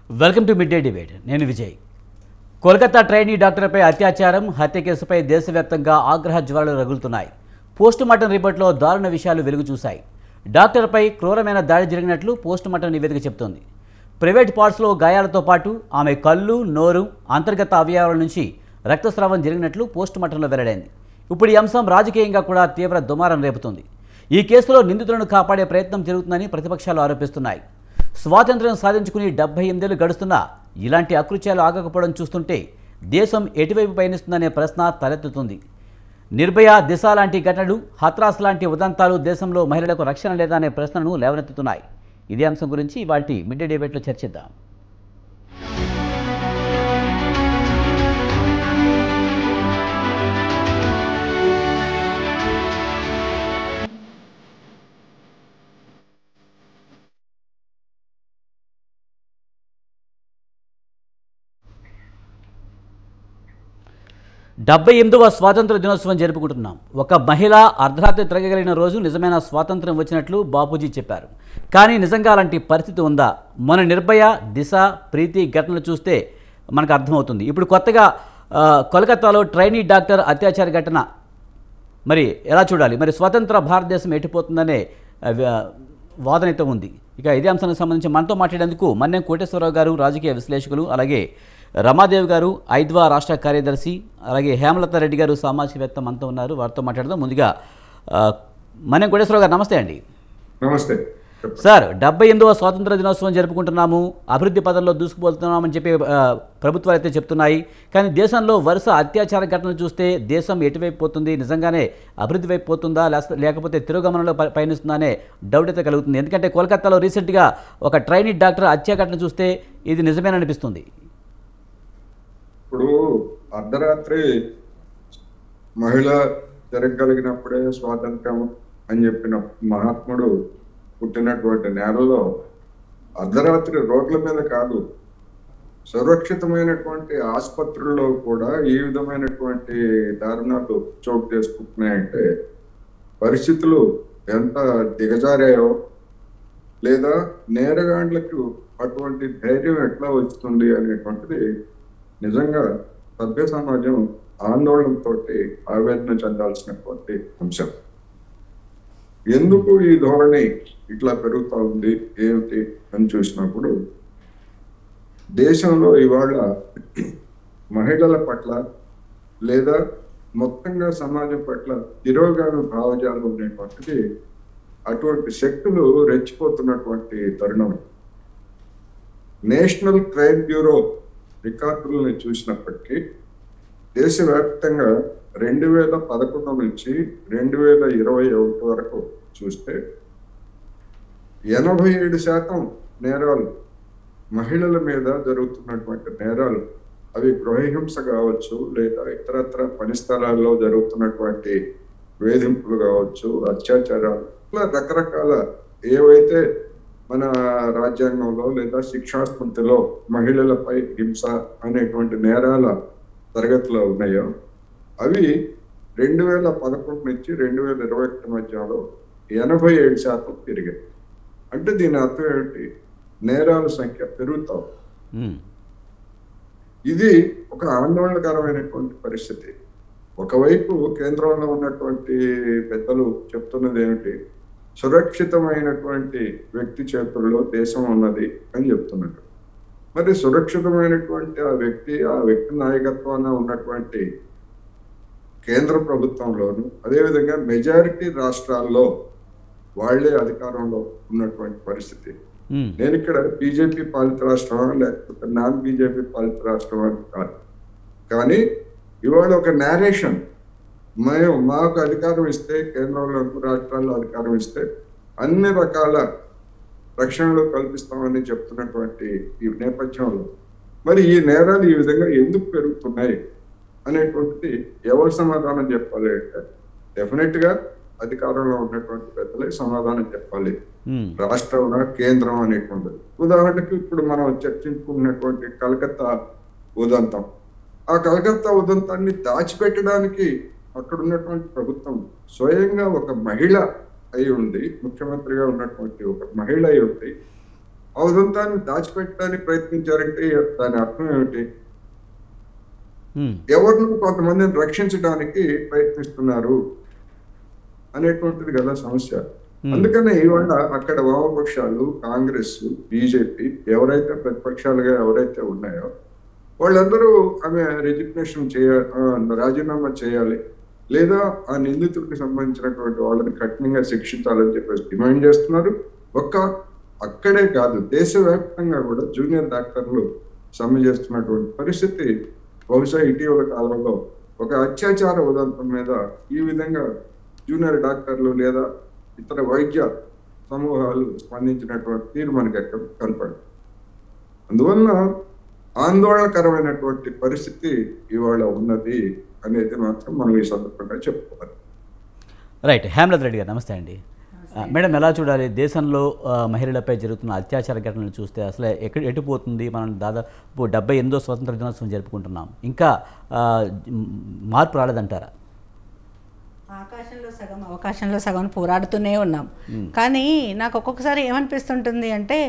Welcome to mid day debate. నేను Vijay. Kolkata trainee డాక్టర్పై అత్యాచారం, హత్య కేసుపై దేశవ్యాప్తంగా ఆగ్రహ జ్వాలలు రగులుతున్నాయి. పోస్టుమార్టం రిపోర్టులో దారుణ విషయాలు వెలుగు చూశాయి. డాక్టర్పై క్రూరమైన దాడి జరిగినట్లు పోస్టుమార్టం నివేదిక చెబుతోంది. ప్రైవేట్ పార్ట్స్లో గాయాలతో పాటు ఆమె కళ్ళు, నోరు, అంతర్గత అవయవాల నుంచి రక్తస్రావం జరిగినట్లు పోస్టుమార్టంలో వెల్లడైంది. ఇప్పుడు ఈ అంశం రాజకీయంగా కూడా తీవ్ర దుమారం రేపుతుంది. ఈ కేసులో నిందితులను కాపాడే ప్రయత్నం జరుగుతుందని ప్రతిపక్షాలు ఆరోపిస్తున్నాయి. స్వాతంత్ర్యం సాధించుకుని 78 ఏళ్లు గడుస్తున్నా ఇలాంటి అకృత్యాలు ఆగకపోవడం చూస్తుంటే దేశం ఎటువైపు పయనిస్తుందనే ప్రశ్న తలెత్తుతుంది. నిర్భయ, దిశ లాంటి ఘటనలు, హత్రాస్ లాంటి ఉదంతాలు దేశంలో మహిళలకు రక్షణ లేదా అనే ప్రశ్నను లేవనెత్తుతున్నాయి. ఇదే అంశం గురించి ఇవాల్టి మిడ్ డే డిబేట్లో చర్చిద్దాం. డెబ్బై 78వ స్వాతంత్ర దినోత్సవం జరుపుకుంటున్నాం. ఒక మహిళ అర్ధరాత్రి తిరగగలిగిన రోజు నిజమైన స్వాతంత్ర్యం వచ్చినట్లు బాపూజీ చెప్పారు. కానీ నిజంగా అలాంటి పరిస్థితి ఉందా? మన నిర్భయ, దిశ, ప్రీతి ఘటనలు చూస్తే మనకు అర్థమవుతుంది. ఇప్పుడు కొత్తగా కోల్కతాలో ట్రైనీ డాక్టర్ అత్యాచార ఘటన మరి ఎలా చూడాలి? మరి స్వతంత్ర భారతదేశం ఎట్టిపోతుందనే వాదన అయితే ఉంది. ఇక ఇదే అంశానికి సంబంధించి మనతో మాట్లాడేందుకు మన్నెం కోటేశ్వరరావు గారు, రాజకీయ విశ్లేషకులు, అలాగే రమాదేవి గారు, ఐద్వా రాష్ట్ర కార్యదర్శి, అలాగే హేమలత రెడ్డి గారు, సామాజికవేత్త మనతో ఉన్నారు. వారితో మాట్లాడదాం. ముందుగా మన్నెం కోటేశ్వరరావు గారు, నమస్తే అండి. నమస్తే సార్. 78వ స్వాతంత్ర దినోత్సవం జరుపుకుంటున్నాము, అభివృద్ధి పదంలో దూసుకుపోతున్నామని చెప్పి ప్రభుత్వాలు అయితే చెప్తున్నాయి. కానీ దేశంలో వరుస అత్యాచార ఘటనలు చూస్తే దేశం ఎటువైపు పోతుంది? నిజంగానే అభివృద్ధి వైపు పోతుందా, లేకపోతే తిరోగమనంలో పయనిస్తుందా అనే డౌట్ అయితే కలుగుతుంది. ఎందుకంటే కోల్కతాలో రీసెంట్గా ఒక ట్రైనీ డాక్టర్ హత్య ఘటన చూస్తే ఇది నిజమేననిపిస్తుంది. ఇప్పుడు అర్ధరాత్రి మహిళ జరగగలిగినప్పుడే స్వాతంత్రం అని చెప్పిన మహాత్ముడు పుట్టినటువంటి నేలలో అర్ధరాత్రి రోడ్ల మీద కాదు, సురక్షితమైనటువంటి ఆసుపత్రుల్లో కూడా ఈ విధమైనటువంటి దారుణాలు చోటు చేసుకుంటున్నాయంటే పరిస్థితులు ఎంత దిగజారాయో, లేదా నేరగాండ్లకు అటువంటి ధైర్యం ఎట్లా వస్తుంది అనేటువంటిది నిజంగా సభ్య సమాజం ఆందోళనతో ఆవేదన చెందాల్సినటువంటి అంశం. ఎందుకు ఈ ధోరణి ఇట్లా పెరుగుతూ ఉంది, ఏమిటి అని చూసినప్పుడు దేశంలో ఇవాళ మహిళల పట్ల లేదా మొత్తంగా సమాజం పట్ల తిరోగామి భావజాలం ఉండేటువంటిది, అటువంటి శక్తులు రెచ్చిపోతున్నటువంటి తరుణం. నేషనల్ క్రైమ్ బ్యూరో రికార్డులను చూసినప్పటికీ దేశవ్యాప్తంగా 2011 నుంచి 2021 వరకు చూస్తే 87% నేరాలు, మహిళల మీద జరుగుతున్నటువంటి నేరాలు, అవి గృహహింస కావచ్చు, లేదా ఇతరత్ర పని స్థలాల్లో జరుగుతున్నటువంటి వేధింపులు కావచ్చు, అత్యాచారాలు, ఇట్లా రకరకాల ఏవైతే మన రాజ్యాంగంలో లేదా శిక్షాస్మృతిలో మహిళలపై హింస అనేటువంటి నేరాల తరగతిలో ఉన్నాయో అవి 2011 నుంచి 2021 మధ్యలో 87% పెరిగాయి. అంటే దీని అర్థం ఏమిటి? నేరాల సంఖ్య పెరుగుతా. ఇది ఒక ఆందోళనకరమైనటువంటి పరిస్థితి. ఒకవైపు కేంద్రంలో ఉన్నటువంటి పెద్దలు చెప్తున్నది ఏమిటి? సురక్షితమైనటువంటి వ్యక్తి చేతుల్లో దేశం ఉన్నది అని చెప్తున్నట్టు. మరి సురక్షితమైనటువంటి ఆ వ్యక్తి నాయకత్వాన ఉన్నటువంటి కేంద్ర ప్రభుత్వంలోను, అదేవిధంగా మెజారిటీ రాష్ట్రాల్లో వాళ్లే అధికారంలో ఉన్నటువంటి పరిస్థితి. నేను ఇక్కడ బీజేపీ పాలిత రాష్ట్రమా లేకపోతే నాన్ బీజేపీ పాలిత రాష్ట్రమా కాదు. కానీ ఇవాళ ఒక నేరేషన్, మాకు అధికారం ఇస్తే, కేంద్రంలో రాష్ట్రాల్లో అధికారం ఇస్తే అన్ని రకాల రక్షణలు కల్పిస్తామని చెప్తున్నటువంటి ఈ నేపథ్యంలో మరి ఈ నేరాలు ఈ విధంగా ఎందుకు పెరుగుతున్నాయి అనేటువంటిది ఎవరు సమాధానం చెప్పాలి అంటే డెఫినెట్ గా అధికారంలో ఉన్నటువంటి పెద్దలే సమాధానం చెప్పాలి. రాష్ట్రం, కేంద్రం అనేటువంటిది. ఉదాహరణకు ఇప్పుడు మనం చర్చించుకున్నటువంటి కలకత్తా ఉదంతం, ఆ కలకత్తా ఉదంతాన్ని దాచిపెట్టడానికి అక్కడ ఉన్నటువంటి ప్రభుత్వం స్వయంగా ఒక మహిళ అయి ఉండి, ముఖ్యమంత్రిగా ఉన్నటువంటి ఒక మహిళ అయి ఉండి ఆ ఉదంతాన్ని దాచిపెట్టడానికి ప్రయత్నించారంటే దాని అర్థం ఏమిటి? ఎవరిని కొంతమందిని రక్షించడానికి ప్రయత్నిస్తున్నారు అనేటువంటిది కదా సమస్య. అందుకనే ఇవాళ అక్కడ వామపక్షాలు, కాంగ్రెస్, బీజేపీ ఎవరైతే ప్రతిపక్షాలుగా ఎవరైతే ఉన్నాయో వాళ్ళందరూ ఆమె రిజిగ్నేషన్ రాజీనామా చేయాలి, లేదా ఆ నిందితుడికి సంబంధించినటువంటి వాళ్ళని కఠినంగా శిక్షించాలని చెప్పేసి డిమాండ్ చేస్తున్నారు. అక్కడే కాదు, దేశవ్యాప్తంగా కూడా జూనియర్ డాక్టర్లు సమ్మె చేస్తున్నటువంటి పరిస్థితి బహుశా ఇటీవల కాలంలో ఒక అత్యాచార ఉదంతం మీద ఈ విధంగా జూనియర్ డాక్టర్లు లేదా ఇతర వైద్య సమూహాలు స్పందించినటువంటి తీరు మనకి ఎక్కడ కనపడదు. అందువల్ల ఆందోళనకరమైనటువంటి పరిస్థితి ఇవాళ ఉన్నది అనేది మాత్రం మనం ఈ సందర్భంగా చెప్పుకోవాలి. రైట్. హేమలత రెడ్డి గారు నమస్తే అండి. మేడం, ఎలా చూడాలి దేశంలో మహిళలపై జరుగుతున్న అత్యాచార ఘటనలు చూస్తే అసలు ఎటుపోతుంది? మనం దాదాపు 78వ స్వతంత్ర దినోత్సవం జరుపుకుంటున్నాం, ఇంకా మార్పు రాలేదంటారా? ఆకాశంలో సగం అవకాశంలో సగం పోరాడుతూనే ఉన్నాం. కానీ నాకు ఒక్కొక్కసారి ఏమనిపిస్తుంటుంది అంటే,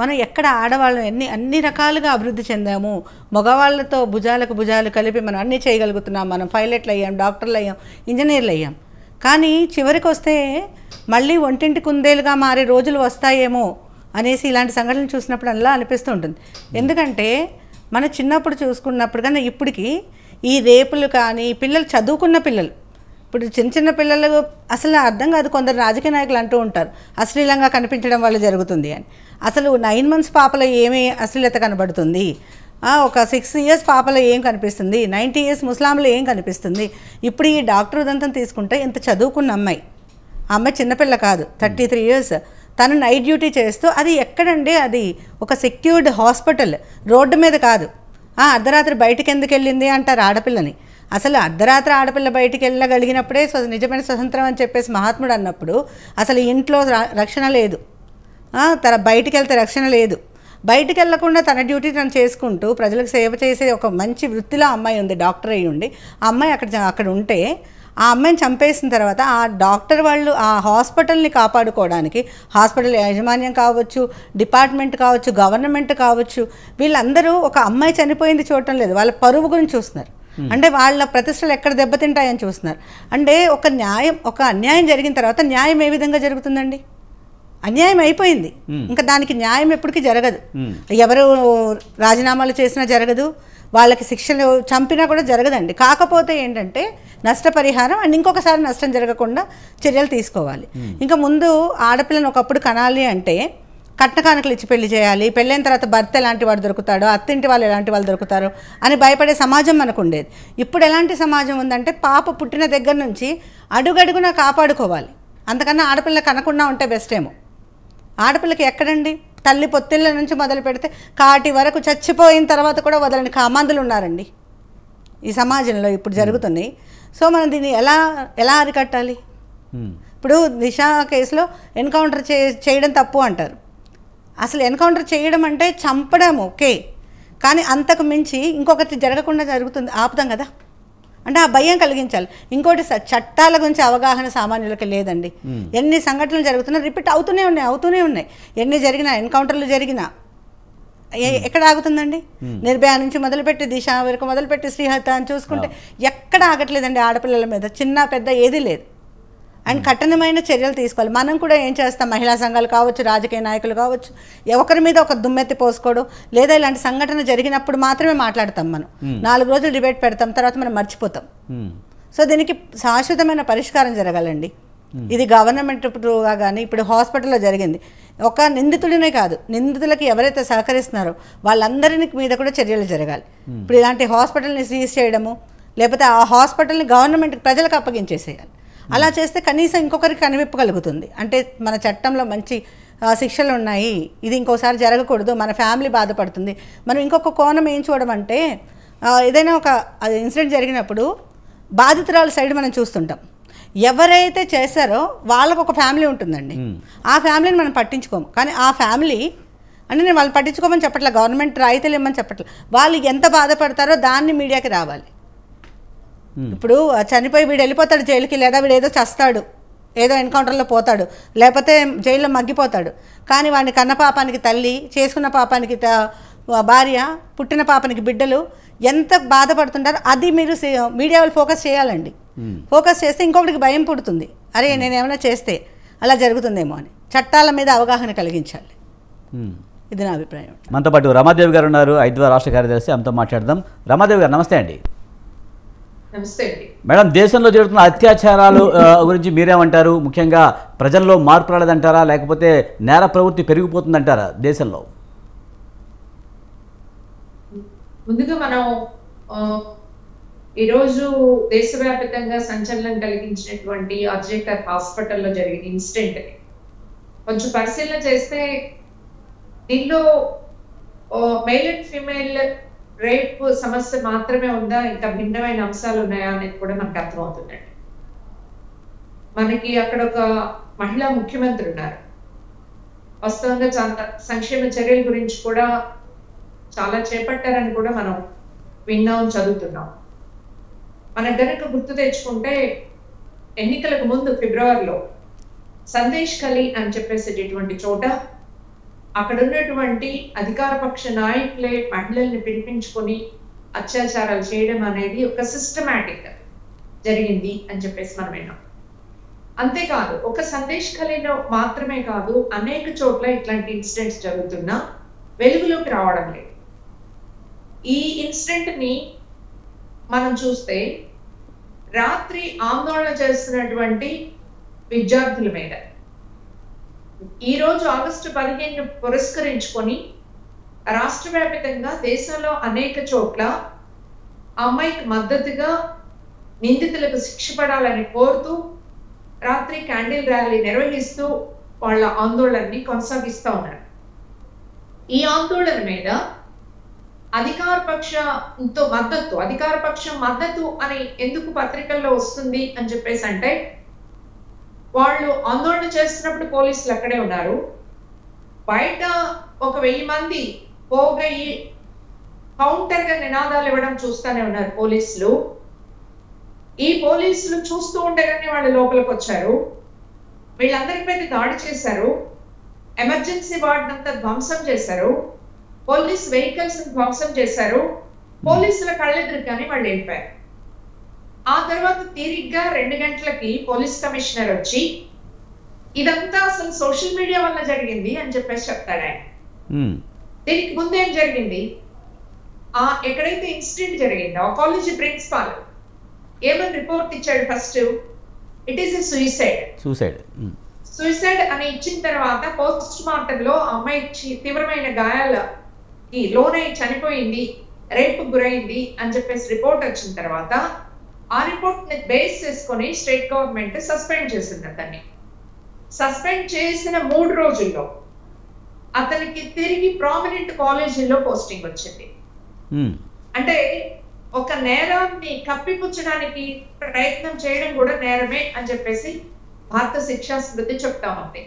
మనం ఎక్కడ ఆడవాళ్ళం అన్ని రకాలుగా అభివృద్ధి చెందాము, మగవాళ్ళతో భుజాలకు భుజాలు కలిపి మనం అన్నీ చేయగలుగుతున్నాం. మనం పైలట్లు అయ్యాం, డాక్టర్లు అయ్యాం, ఇంజనీర్లు అయ్యాం. కానీ చివరికి వస్తే మళ్ళీ ఒంటింటి కుందేలుగా మారే రోజులు వస్తాయేమో అనేసి ఇలాంటి సంఘటనలు చూసినప్పుడు అలా అనిపిస్తూ ఉంటుంది. ఎందుకంటే మన చిన్నప్పుడు చూసుకున్నప్పుడు కానీ ఇప్పటికి ఈ రేపులు కానీ, పిల్లలు చదువుకున్న పిల్లలు, ఇప్పుడు చిన్న పిల్లలు అసలు అర్థం కాదు. కొందరు రాజకీయ నాయకులు అంటూ ఉంటారు అశ్లీలంగా కనిపించడం వల్ల జరుగుతుంది అని. అసలు 9 months పాపలో ఏమి అశ్లీలత కనబడుతుంది? ఒక 6 years పాపలో ఏం కనిపిస్తుంది? 90 years ముస్లాంలో ఏం కనిపిస్తుంది? ఇప్పుడు ఈ డాక్టర్ ఉదంతం తీసుకుంటే ఎంత చదువుకున్న అమ్మాయి, ఆ అమ్మాయి చిన్నపిల్ల కాదు, 33 years, తను నైట్ డ్యూటీ చేస్తూ, అది ఎక్కడండి? అది ఒక సెక్యూర్డ్ హాస్పిటల్, రోడ్డు మీద కాదు. అర్ధరాత్రి బయటికి ఎందుకు వెళ్ళింది అంటారు ఆడపిల్లని. అసలు అర్ధరాత్రి ఆడపిల్ల బయటికి వెళ్ళగలిగినప్పుడే నిజమైన స్వతంత్రం అని చెప్పేసి మహాత్ముడు అన్నప్పుడు అసలు ఇంట్లో రక్షణ లేదు, తన బయటికి వెళ్తే రక్షణ లేదు. బయటికి వెళ్ళకుండా తన డ్యూటీ తను చేసుకుంటూ ప్రజలకు సేవ చేసే ఒక మంచి వృత్తిలో అమ్మాయి ఉంది, డాక్టర్ అయ్యి ఉండి. ఆ అమ్మాయి అక్కడ ఉంటే ఆ అమ్మాయిని చంపేసిన తర్వాత ఆ డాక్టర్ వాళ్ళు ఆ హాస్పిటల్ని కాపాడుకోవడానికి, హాస్పిటల్ యాజమాన్యం కావచ్చు, డిపార్ట్మెంట్ కావచ్చు, గవర్నమెంట్ కావచ్చు, వీళ్ళందరూ ఒక అమ్మాయి చనిపోయింది చూడటం లేదు, వాళ్ళ పరువు గురించి చూస్తున్నారు. అంటే వాళ్ళ ప్రతిష్టలు ఎక్కడ దెబ్బతింటాయని చూస్తున్నారు. అంటే ఒక అన్యాయం జరిగిన తర్వాత న్యాయం ఏ విధంగా జరుగుతుందండి? అన్యాయం అయిపోయింది, ఇంకా దానికి న్యాయం ఎప్పటికీ జరగదు. ఎవరు రాజీనామాలు చేసినా జరగదు, వాళ్ళకి శిక్షలు చంపినా కూడా జరగదండి. కాకపోతే ఏంటంటే నష్టపరిహారం అండ్ ఇంకొకసారి నష్టం జరగకుండా చర్యలు తీసుకోవాలి. ఇంకా ముందు ఆడపిల్లని ఒకప్పుడు కనాలి అంటే కట్న కానుకలు ఇచ్చి పెళ్లి చేయాలి, పెళ్ళైన తర్వాత భర్త ఎలాంటి వాడు దొరుకుతాడో, అత్తింటి వాళ్ళు ఎలాంటి వాళ్ళు దొరుకుతారో అని భయపడే సమాజం మనకు ఉండేది. ఇప్పుడు ఎలాంటి సమాజం ఉందంటే పాప పుట్టిన దగ్గర నుంచి అడుగడుగునా కాపాడుకోవాలి. అంతకన్నా ఆడపిల్ల కనకుండా ఉంటే బెస్ట్ ఏమో. ఆడపిల్లకి ఎక్కడండి? తల్లి పొత్తిళ్ళ నుంచి మొదలు పెడితే కాటి వరకు చచ్చిపోయిన తర్వాత కూడా వదలని కామాంధులు ఉన్నారండి ఈ సమాజంలో ఇప్పుడు జరుగుతున్నాయి. సో మనం దీన్ని ఎలా అరికట్టాలి? ఇప్పుడు దిశ కేసులో ఎన్కౌంటర్ చేయడం తప్పు అంటారు. అసలు ఎన్కౌంటర్ చేయడం అంటే చంపడం ఓకే, కానీ అంతకు మించి ఇంకొకటి జరగకుండా ఆపుతాం కదా, అంటే ఆ భయం కలిగించాలి. ఇంకోటి చట్టాల గురించి అవగాహన సామాన్యులకి లేదండి. ఎన్ని సంఘటనలు జరుగుతున్నా రిపీట్ అవుతూనే ఉన్నాయి. ఎన్ని జరిగినా, ఎన్కౌంటర్లు జరిగినా ఎక్కడ ఆగుతుందండి? నిర్భయ నుంచి మొదలుపెట్టి దిశ వరకు మొదలుపెట్టి శ్రీహత్య అని చూసుకుంటే ఎక్కడ ఆగట్లేదండి. ఆడపిల్లల మీద చిన్న పెద్ద ఏదీ లేదు. అండ్ కఠినమైన చర్యలు తీసుకోవాలి. మనం కూడా ఏం చేస్తాం, మహిళా సంఘాలు కావచ్చు, రాజకీయ నాయకులు కావచ్చు, ఒకరి మీద ఒక దుమ్మెత్తి పోసుకోవడం, లేదా ఇలాంటి సంఘటన జరిగినప్పుడు మాత్రమే మాట్లాడతాం. మనం 4 రోజులు డిబేట్ పెడతాం, తర్వాత మనం మర్చిపోతాం. సో దీనికి శాశ్వతమైన పరిష్కారం జరగాలండి. ఇది గవర్నమెంట్ త్రూగా కానీ, ఇప్పుడు హాస్పిటల్లో జరిగింది, ఒక నిందితుడినే కాదు, నిందితులకి ఎవరైతే సహకరిస్తున్నారో వాళ్ళందరి మీద కూడా చర్యలు జరగాలి. ఇప్పుడు ఇలాంటి హాస్పిటల్ని సీజ్ చేయడము, లేకపోతే ఆ హాస్పిటల్ని గవర్నమెంట్కి ప్రజలకు అప్పగించేసేయాలి. అలా చేస్తే కనీసం ఇంకొకరికి కనివిప్పు కలుగుతుంది. అంటే మన చట్టంలో మంచి శిక్షలు ఉన్నాయి, ఇది ఇంకోసారి జరగకూడదు, మన ఫ్యామిలీ బాధపడుతుంది. మనం ఇంకొక కోణం ఏం చూడమంటే, ఏదైనా ఒక ఇన్సిడెంట్ జరిగినప్పుడు బాధితురాల సైడ్ మనం చూస్తుంటాం. ఎవరైతే చేశారో వాళ్ళకు ఒక ఫ్యామిలీ ఉంటుందండి, ఆ ఫ్యామిలీని మనం పట్టించుకోము. కానీ ఆ ఫ్యామిలీ అంటే నేను వాళ్ళు పట్టించుకోమని చెప్పట్లే, గవర్నమెంట్ రాయితీలు ఇవ్వమని చెప్పట్లే, వాళ్ళు ఎంత బాధపడతారో దాన్ని మీడియాకి రావాలి. ఇప్పుడు చనిపోయి వీడు వెళ్ళిపోతాడు జైలుకి, లేదా వీడు ఏదో చస్తాడు, ఏదో ఎన్కౌంటర్లో పోతాడు, లేకపోతే జైల్లో మగ్గిపోతాడు. కానీ వాడిని కన్న పాపానికి తల్లి, చేసుకున్న పాపానికి భార్య, పుట్టిన పాపానికి బిడ్డలు ఎంత బాధపడుతుంటారో అది మీరు మీడియా వాళ్ళు ఫోకస్ చేయాలండి. ఫోకస్ చేస్తే ఇంకొకటికి భయం పుడుతుంది, అరే నేను ఏమైనా చేస్తే అలా జరుగుతుందేమో అని. చట్టాల మీద అవగాహన కలిగించాలి, ఇది నా అభిప్రాయం. మనతో పాటు రమాదేవి గారు ఉన్నారు, ఐద్వా రాష్ట్ర కార్యదర్శి, ఆమెతో మాట్లాడదాం. రమాదేవి గారు నమస్తే అండి. నమస్తే అండి. మేడం, దేశంలో జరుగుతున్న అత్యాచారాలు గురించి మీరేమంటారు? ముఖ్యంగా ప్రజల్లో మార్పు రాలేదంటారా, లేకపోతే నేర ప్రవృత్తి పెరిగిపోతుందంటారా దేశంలో? ముందుగా మనం ఈరోజు దేశవ్యాప్తంగా సంచలనం కలిగించినటువంటి ఆర్జేకర్ హాస్పిటల్లో జరిగిన ఇన్సిడెంట్ కొంచెం పరిశీలన చేస్తే దీనిలో మేల్ అండ్ ఫీమేల్ రేప్ సమస్య మాత్రమే ఉందా, ఇంకా భిన్నమైన అంశాలు ఉన్నాయా అనేది కూడా మనకు అర్థమవుతుందండి. మనకి అక్కడ ఒక మహిళా ముఖ్యమంత్రి ఉన్నారు. వాస్తవంగా చాలా సంక్షేమ చర్యల గురించి కూడా చాలా చేపట్టారని కూడా మనం విన్నాం, చదువుతున్నాం. మన గనక గుర్తు తెచ్చుకుంటే ఎన్నికలకు ముందు ఫిబ్రవరిలో సందేశ్ ఖలీ అని చెప్పేసేటటువంటి చోట అక్కడ ఉన్నటువంటి అధికార పక్ష నాయకులే మహిళల్ని పిలిపించుకొని అత్యాచారాలు చేయడం అనేది ఒక సిస్టమాటిక్ జరిగింది అని చెప్పేసి మనం విన్నాం. అంతేకాదు ఒక సందేశ్ ఖలీలో మాత్రమే కాదు, అనేక చోట్ల ఇట్లాంటి ఇన్సిడెంట్స్ జరుగుతున్నా వెలుగులోకి రావడం లేదు. ఈ ఇన్సిడెంట్ ని మనం చూస్తే రాత్రి ఆందోళన చేస్తున్నటువంటి విద్యార్థుల మీద ఈ రోజు ఆగస్టు 15 పురస్కరించుకొని రాష్ట్ర వ్యాప్తంగా దేశంలో అనేక చోట్ల అమ్మాయికి మద్దతుగా నిందితులకు శిక్ష పడాలని కోరుతూ రాత్రి క్యాండిల్ ర్యాలీ నిర్వహిస్తూ వాళ్ళ ఆందోళనని కొనసాగిస్తూ ఉన్నారు. ఈ ఆందోళన మీద అధికార పక్షం మద్దతు అని ఎందుకు పత్రికల్లో వస్తుంది అని చెప్పేసి అంటే, వాళ్ళు ఆందోళన చేస్తున్నప్పుడు పోలీసులు అక్కడే ఉన్నారు. బయట ఒక 1000 మంది పోగయి కౌంటర్ గా నినాదాలు ఇవ్వడం చూస్తూనే ఉన్నారు పోలీసులు. ఈ పోలీసులు చూస్తూ ఉండగానే వాళ్ళు లోపలికి వచ్చారు. వీళ్ళందరి మీద దాడి చేశారు. ఎమర్జెన్సీ వార్డ్ అంతా ధ్వంసం చేశారు. పోలీస్ వెహికల్స్ ధ్వంసం చేశారు. పోలీసుల కళ్ళెదురుగానే వాళ్ళు వెళ్ళిపోయారు. ఆ తర్వాత తీరిగ్గా 2 గంటలకి పోలీస్ కమిషనర్ వచ్చి ఇదంతా అసలు సోషల్ మీడియా వల్ల జరిగింది అని చెప్పేసి చెప్తాడు ఆయన. దీనికి ముందు ఏం జరిగింది, ఎక్కడైతే ఇన్సిడెంట్ జరిగిందో ఆ కాలేజీ ప్రిన్సిపాల్ ఏమని రిపోర్ట్ ఇచ్చాడు, first it is a suicide అని ఇచ్చిన తర్వాత పోస్ట్ మార్టం లో అమ్మాయి తీవ్రమైన గాయాలకి లోనై చనిపోయింది, రేపు గురైంది అని చెప్పేసి రిపోర్ట్ వచ్చిన తర్వాత ఆ రిపోర్ట్ ని బేస్ చేసుకొని స్టేట్ గవర్నమెంట్ సస్పెండ్ చేసింది. అతన్ని సస్పెండ్ చేసిన 3 రోజుల్లో అతనికి తిరిగి ప్రామినెంట్ కాలేజీలో పోస్టింగ్ వచ్చింది. అంటే ఒక నేరాన్ని కప్పిపుచ్చడానికి ప్రయత్నం చేయడం కూడా నేరమే అని చెప్పేసి భారత శిక్షా స్మృతి చెప్తా ఉంది.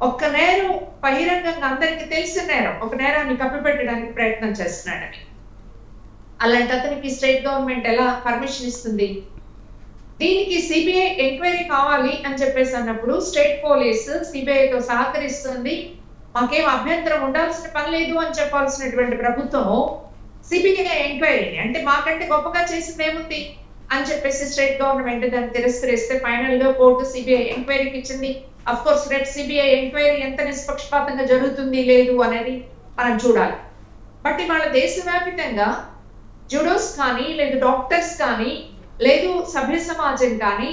ఒక్క నేరం బహిరంగంగా అందరికి తెలిసిన నేరం, ఒక నేరాన్ని కప్పిపెట్టడానికి ప్రయత్నం చేస్తున్నాడని, అలాంటి అతనికి స్టేట్ గవర్నమెంట్ ఎలా పర్మిషన్ ఇస్తుంది? దీనికి సిబిఐ ఎంక్వైరీ కావాలి అని చెప్పేసి అన్నప్పుడు స్టేట్ పోలీస్ సిబిఐతో సహకరిస్తుంది, మాకేం అభ్యంతరం ఉండాల్సిన పని లేదు అని చెప్పాల్సినటువంటి ప్రభుత్వం సిబిఐ ఎంక్వైరీని అంటే మాకంటే గొప్పగా చేసింది ఏముంది అని చెప్పేసి స్టేట్ గవర్నమెంట్ దాన్ని తిరస్కరిస్తే ఫైనల్ గా కోర్టు సిబిఐ ఎంక్వైరీకి ఇచ్చింది. అఫ్ కోర్స్ రేపు సిబిఐ ఎంక్వైరీ ఎంత నిష్పక్షపాతంగా జరుగుతుంది లేదు అనేది మనం చూడాలి. బట్ ఇవాళ దేశవ్యాప్తంగా జుడోస్ కానీ లేదు డాక్టర్స్ కానీ లేదు సభ్య సమాజం కానీ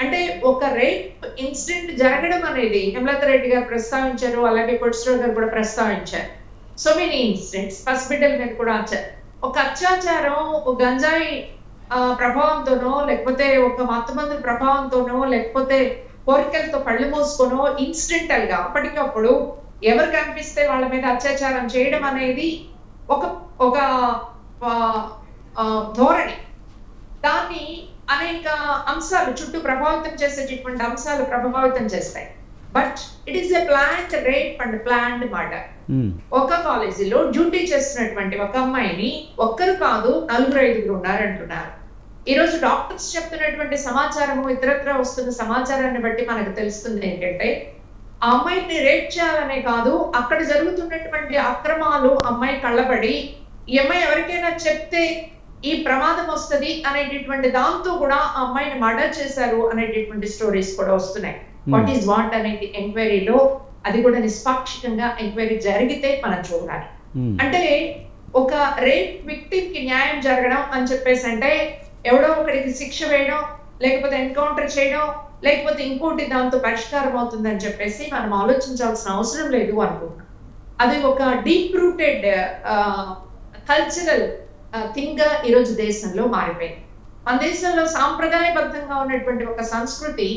అంటే ఒక రేప్ ఇన్సిడెంట్ జరగడం అనేది హేమలత రెడ్డి గారు ప్రస్తావించారు, అలాగే పొడిశ్రావు గారు కూడా ప్రస్తావించారు. సో మెనీ ఇన్సిడెంట్స్ హాస్పిటల్ మీద కూడా ఒక అత్యాచారం ఒక గంజాయి ప్రభావంతోనో లేకపోతే ఒక మత్తుమందుల ప్రభావంతోనో లేకపోతే కోరికలతో కళ్ళు మూసుకోనో ఇన్సిడెంటల్ గా అప్పటికప్పుడు ఎవరు కనిపిస్తే వాళ్ళ మీద అత్యాచారం చేయడం అనేది ఒక ఒక ధోరణి. దాన్ని అనేక అంశాలు చుట్టూ ప్రభావితం చేసేటటువంటి అంశాలు ప్రభావితం చేస్తాయి. But it is a planned rape and planned murder. ఒక కాలేజీలో డ్యూటీ చేస్తున్నటువంటి ఒక అమ్మాయిని ఒక్కరు కాదు 4-5 ఉన్నారంటున్నారు. ఈ రోజు డాక్టర్స్ చెప్తున్నటువంటి సమాచారము ఇతరత్ర వస్తున్న సమాచారాన్ని బట్టి మనకు తెలుస్తుంది ఏంటంటే ఆ అమ్మాయిని రేప్ చేయాలనే కాదు, అక్కడ జరుగుతున్నటువంటి అక్రమాలు అమ్మాయి కళ్ళబడి ఈ అమ్మాయి ఎవరికైనా చెప్తే ఈ ప్రమాదం వస్తుంది అనేటటువంటి దాంతో కూడా ఆ అమ్మాయిని మర్డర్ చేశారు అనేటటువంటి స్టోరీస్ కూడా వస్తున్నాయి. వాట్ ఈస్ వాట్ అనేది ఎంక్వైరీలో అది కూడా నిష్పాక్షికంగా ఎంక్వైరీ జరిగితే మనం చూడాలి. అంటే ఒక రేప్ విక్టిమ్ కి న్యాయం జరగడం అని చెప్పేసి అంటే ఎవడో ఒకరికి శిక్ష వేయడం, లేకపోతే ఎన్కౌంటర్ చేయడం, లేకపోతే ఇంకోటి దాంతో పరిష్కారం అవుతుందని చెప్పేసి మనం ఆలోచించాల్సిన అవసరం లేదు అనుకుంటున్నాం. అది ఒక డీప్ రూటెడ్ కల్చరల్ థింగ్ గా ఈరోజు దేశంలో మారిపోయింది. మన దేశంలో సాంప్రదాయబద్ధంగా ఉన్నటువంటి ఒక సంస్కృతి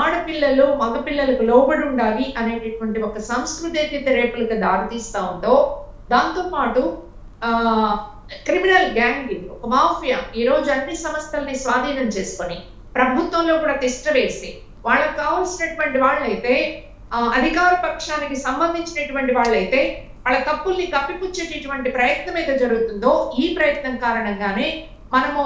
ఆడపిల్లలు మగపిల్లలకు లోబడి ఉండాలి అనేటటువంటి ఒక సంస్కృతి అయితే రేపులకు దారితీస్తా ఉందో, దాంతో పాటు క్రిమినల్ గ్యాంగింగ్, ఒక మాఫియా ఈ రోజు అన్ని సంస్థల్ని స్వాధీనం చేసుకొని ప్రభుత్వంలో కూడా తిష్ట వేసి వాళ్ళకు కావాల్సినటువంటి వాళ్ళైతే అధికార పక్షానికి సంబంధించినటువంటి వాళ్ళైతే వాళ్ళ తప్పుల్ని కప్పిపుచ్చేటటువంటి ప్రయత్నం అయితే జరుగుతుందో, ఈ ప్రయత్నం కారణంగానే మనము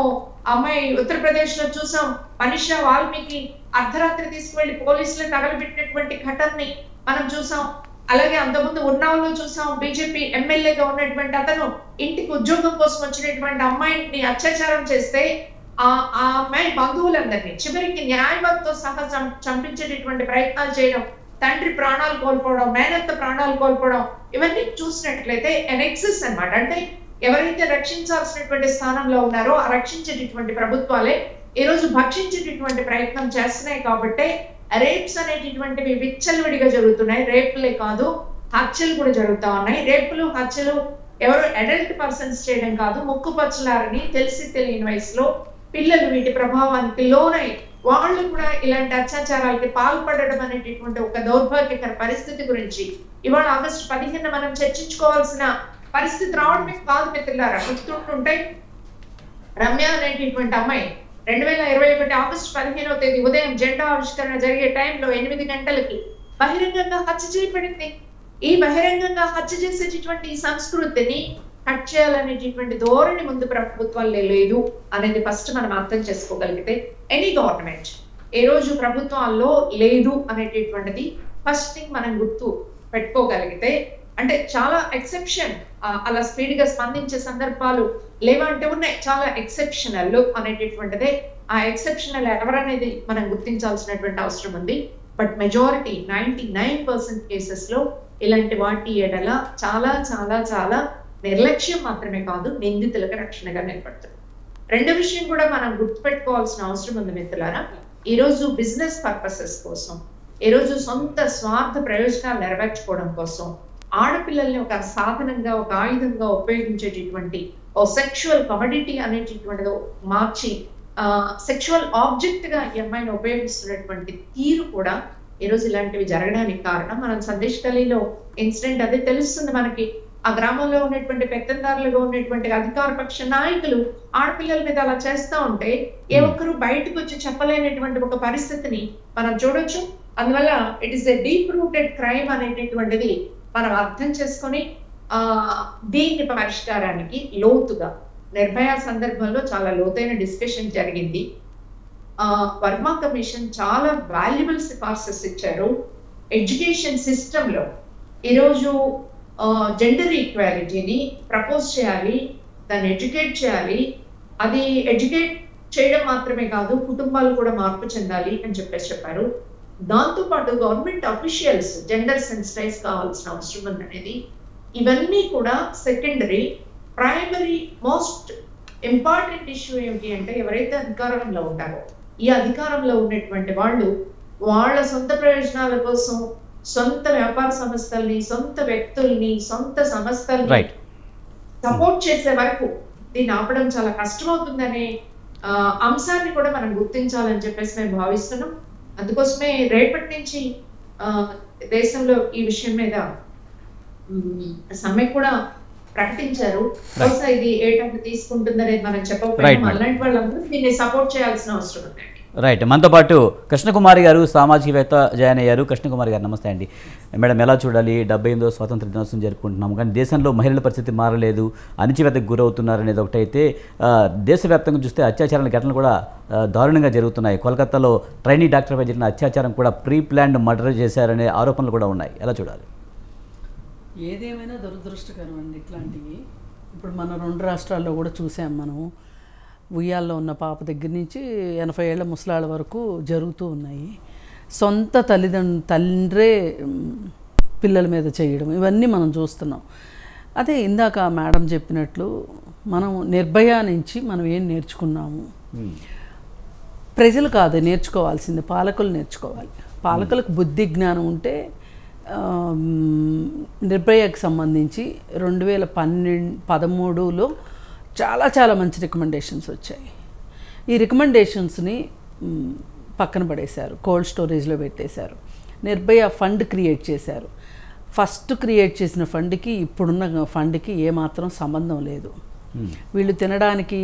అమ్మాయి ఉత్తరప్రదేశ్ లో చూసాం, మనీషా వాల్మీకి అర్ధరాత్రి తీసుకువెళ్లి పోలీసులు తగలబెట్టినటువంటి ఘటనని మనం చూసాం. అలాగే అంతకుముందు ఉన్నావులో చూసాం, బీజేపీ ఎమ్మెల్యేగా ఉన్నటువంటి అతను ఇంటికి ఉద్యోగం కోసం వచ్చినటువంటి అమ్మాయిని అత్యాచారం చేస్తే ఆ అమ్మాయి బంధువులందరినీ చివరికి న్యాయవాదితో సహా చంపించేటటువంటి ప్రయత్నాలు చేయడం, తండ్రి ప్రాణాలు కోల్పోవడం, మేనత్త ప్రాణాలు కోల్పోవడం, ఇవన్నీ చూసినట్లయితే ఎనెక్సెస్ అన్నమాట. అంటే ఎవరైతే రక్షించాల్సినటువంటి స్థానంలో ఉన్నారో ఆ రక్షించేటటువంటి ప్రభుత్వాలే ఈ రోజు భక్షించేటటువంటి ప్రయత్నం చేస్తున్నాయి. కాబట్టి రేప్స్ అనేటటువంటివి విచ్చలవిడిగా జరుగుతున్నాయి. రేపులే కాదు, హత్యలు కూడా జరుగుతా ఉన్నాయి. రేపులు హత్యలు ఎవరు అడల్ట్ పర్సన్స్ చేయడం కాదు, ముక్కుపచ్చలారని తెలిసి తెలియని వయసులో పిల్లలు వీటి ప్రభావానికి లోనై వాళ్ళు కూడా ఇలాంటి అత్యాచారాలకి పాల్పడడం అనేటటువంటి ఒక దౌర్భాగ్యకర పరిస్థితి గురించి ఇవాళ ఆగస్టు 15 మనం చర్చించుకోవాల్సిన పరిస్థితి రావడమే కాదు మిత్రులారా. గుర్తుంటుంటే రమ్య అనేటటువంటి అమ్మాయి 2021 ఆగస్టు 15వ తేదీ ఉదయం జెండా ఆవిష్కరణ జరిగే టైంలో 8 గంటలకి బహిరంగంగా హత్య చేయబడింది. ఈ బహిరంగంగా హత్య చేసేటటువంటి ఈ సంస్కృతిని కట్ చేయాలనేటటువంటి ధోరణి ముందు ప్రభుత్వాల్లో లేదు అనేది ఫస్ట్ మనం అర్థం చేసుకోగలిగితే, ఎనీ గవర్నమెంట్ ఏ రోజు ప్రభుత్వాల్లో లేదు అనేటటువంటిది ఫస్ట్ థింగ్ మనం గుర్తు పెట్టుకోగలిగితే, అంటే చాలా ఎక్సెప్షన్ అలా స్పీడ్ గా స్పందించే సందర్భాలు లేవంటే ఉన్నాయి, చాలా ఎక్సెప్షనల్ అనేటటువంటిదే. ఆ ఎక్సెప్షనల్ ఎవరనేది మనం గుర్తించాల్సినటువంటి అవసరం ఉంది. బట్ మెజారిటీ 99% కేసెస్ లో ఇలాంటి వాటి ఎడల చాలా చాలా చాలా నిర్లక్ష్యం మాత్రమే కాదు, నిందితులకు రక్షణగా నిలబడుతుంది. రెండో విషయం కూడా మనం గుర్తుపెట్టుకోవాల్సిన అవసరం ఉంది మిత్రులారా. ఈ రోజు బిజినెస్ పర్పసెస్ కోసం, ఈ రోజు సొంత స్వార్థ ప్రయోజనాలు నెరవేర్చుకోవడం కోసం ఆడపిల్లల్ని ఒక సాధనంగా, ఒక ఆయుధంగా ఉపయోగించేటటువంటి ఓ సెక్షువల్ కమోడిటీ అనేటటువంటిది మార్చి సెక్షువల్ ఆబ్జెక్ట్ గా ఈ అమ్మాయిని ఉపయోగిస్తున్నటువంటి తీరు కూడా ఈరోజు ఇలాంటివి జరగడానికి కారణం. మనం సందేశ్ గలీలో ఇన్సిడెంట్ అదే తెలుస్తుంది మనకి. ఆ గ్రామంలో ఉన్నటువంటి పెత్తందారులుగా ఉన్నటువంటి అధికార పక్ష నాయకులు ఆడపిల్లల మీద అలా చేస్తూ ఉంటే ఏ ఒక్కరు బయటకు వచ్చి చెప్పలేనటువంటి ఒక పరిస్థితిని మనం చూడొచ్చు. అందువల్ల it is a deep rooted crime అనేటటువంటిది మనం అర్థం చేసుకొని దీని పరిష్కారానికి లోతుగా నిర్భయ సందర్భంలో చాలా లోతైన డిస్కషన్ జరిగింది. వర్మ కమిషన్ చాలా వాల్యుబుల్ సిఫార్సెస్ ఇచ్చారు. ఎడ్యుకేషన్ సిస్టమ్ లో ఈరోజు జెండర్ ఈక్వాలిటీని ప్రపోజ్ చేయాలి, దాన్ని ఎడ్యుకేట్ చేయాలి. అది ఎడ్యుకేట్ చేయడం మాత్రమే కాదు, కుటుంబాలు కూడా మార్పు చెందాలి అని చెప్పారు. దాంతో పాటు గవర్నమెంట్ అఫీషియల్స్ జెండర్ సెన్సిటైజ్ కావాల్సిన అవసరం ఉందనేది, ఇవన్నీ కూడా secondary. Primary most important issue ఏమిటి అంటే, ఎవరైతే అధికారంలో ఉంటారో ఈ అధికారంలో ఉన్నటువంటి వాళ్ళు వాళ్ళ సొంత ప్రయోజనాల కోసం సొంత వ్యాపార సంస్థల్ని, సొంత వ్యక్తుల్ని, సొంత సంస్థల్ని సపోర్ట్ చేసే వరకు దీన్ని ఆపడం చాలా కష్టమవుతుందనే అంశాన్ని కూడా మనం గుర్తించాలని చెప్పేసి మేము భావిస్తున్నాం. అందుకోసమే రేపటి నుంచి దేశంలో ఈ విషయం మీద సమ్మె కూడా ప్రకటించారు. బహుశా ఇది ఏ టైం తీసుకుంటుందనేది మనం చెప్పకపోయినా అలాంటి వాళ్ళందరూ దీన్ని సపోర్ట్ చేయాల్సిన అవసరం ఉంది. రైట్, మనతో పాటు కృష్ణకుమారి గారు సామాజికవేత్త జాయిన్ అయ్యారు. కృష్ణకుమారి గారు నమస్తే అండి. మేడం, ఎలా చూడాలి? 78వ స్వాతంత్ర దినోత్సవం జరుపుకుంటున్నాము, కానీ దేశంలో మహిళల పరిస్థితి మారలేదు, అణచివేతకు గురవుతున్నారు అనేది ఒకటైతే దేశవ్యాప్తంగా చూస్తే అత్యాచారాల ఘటనలు కూడా దారుణంగా జరుగుతున్నాయి. కోల్కతాలో ట్రైనీ డాక్టర్పై జరిగిన అత్యాచారం కూడా ప్రీ ప్లాన్డ్ మర్డర్ చేశారనే ఆరోపణలు కూడా ఉన్నాయి. ఎలా చూడాలి? ఏదేమైనా దురదృష్టకరం అండి ఇట్లాంటివి. ఇప్పుడు మన 2 రాష్ట్రాల్లో కూడా చూసాం మనం. ఉయ్యాల్లో ఉన్న పాప దగ్గర నుంచి 80 ఏళ్ల ముసలాళ్ళ వరకు జరుగుతూ ఉన్నాయి. సొంత తండ్రే పిల్లల మీద చేయడం, ఇవన్నీ మనం చూస్తున్నాం. అదే ఇందాక మేడం చెప్పినట్లు మనం నిర్భయ నుంచి మనం ఏం నేర్చుకున్నాము? ప్రజలు కాదు నేర్చుకోవాల్సింది, పాలకులు నేర్చుకోవాలి. పాలకులకు బుద్ధి జ్ఞానం ఉంటే నిర్భయకు సంబంధించి 2013లో చాలా మంచి రికమెండేషన్స్ వచ్చాయి. ఈ రికమెండేషన్స్ని పక్కన పడేశారు, కోల్డ్ స్టోరేజ్లో పెట్టేశారు. నిర్భయ ఫండ్ క్రియేట్ చేశారు. ఫస్ట్ క్రియేట్ చేసిన ఫండ్కి ఇప్పుడున్న ఫండ్కి ఏమాత్రం సంబంధం లేదు. వీళ్ళు తినడానికి,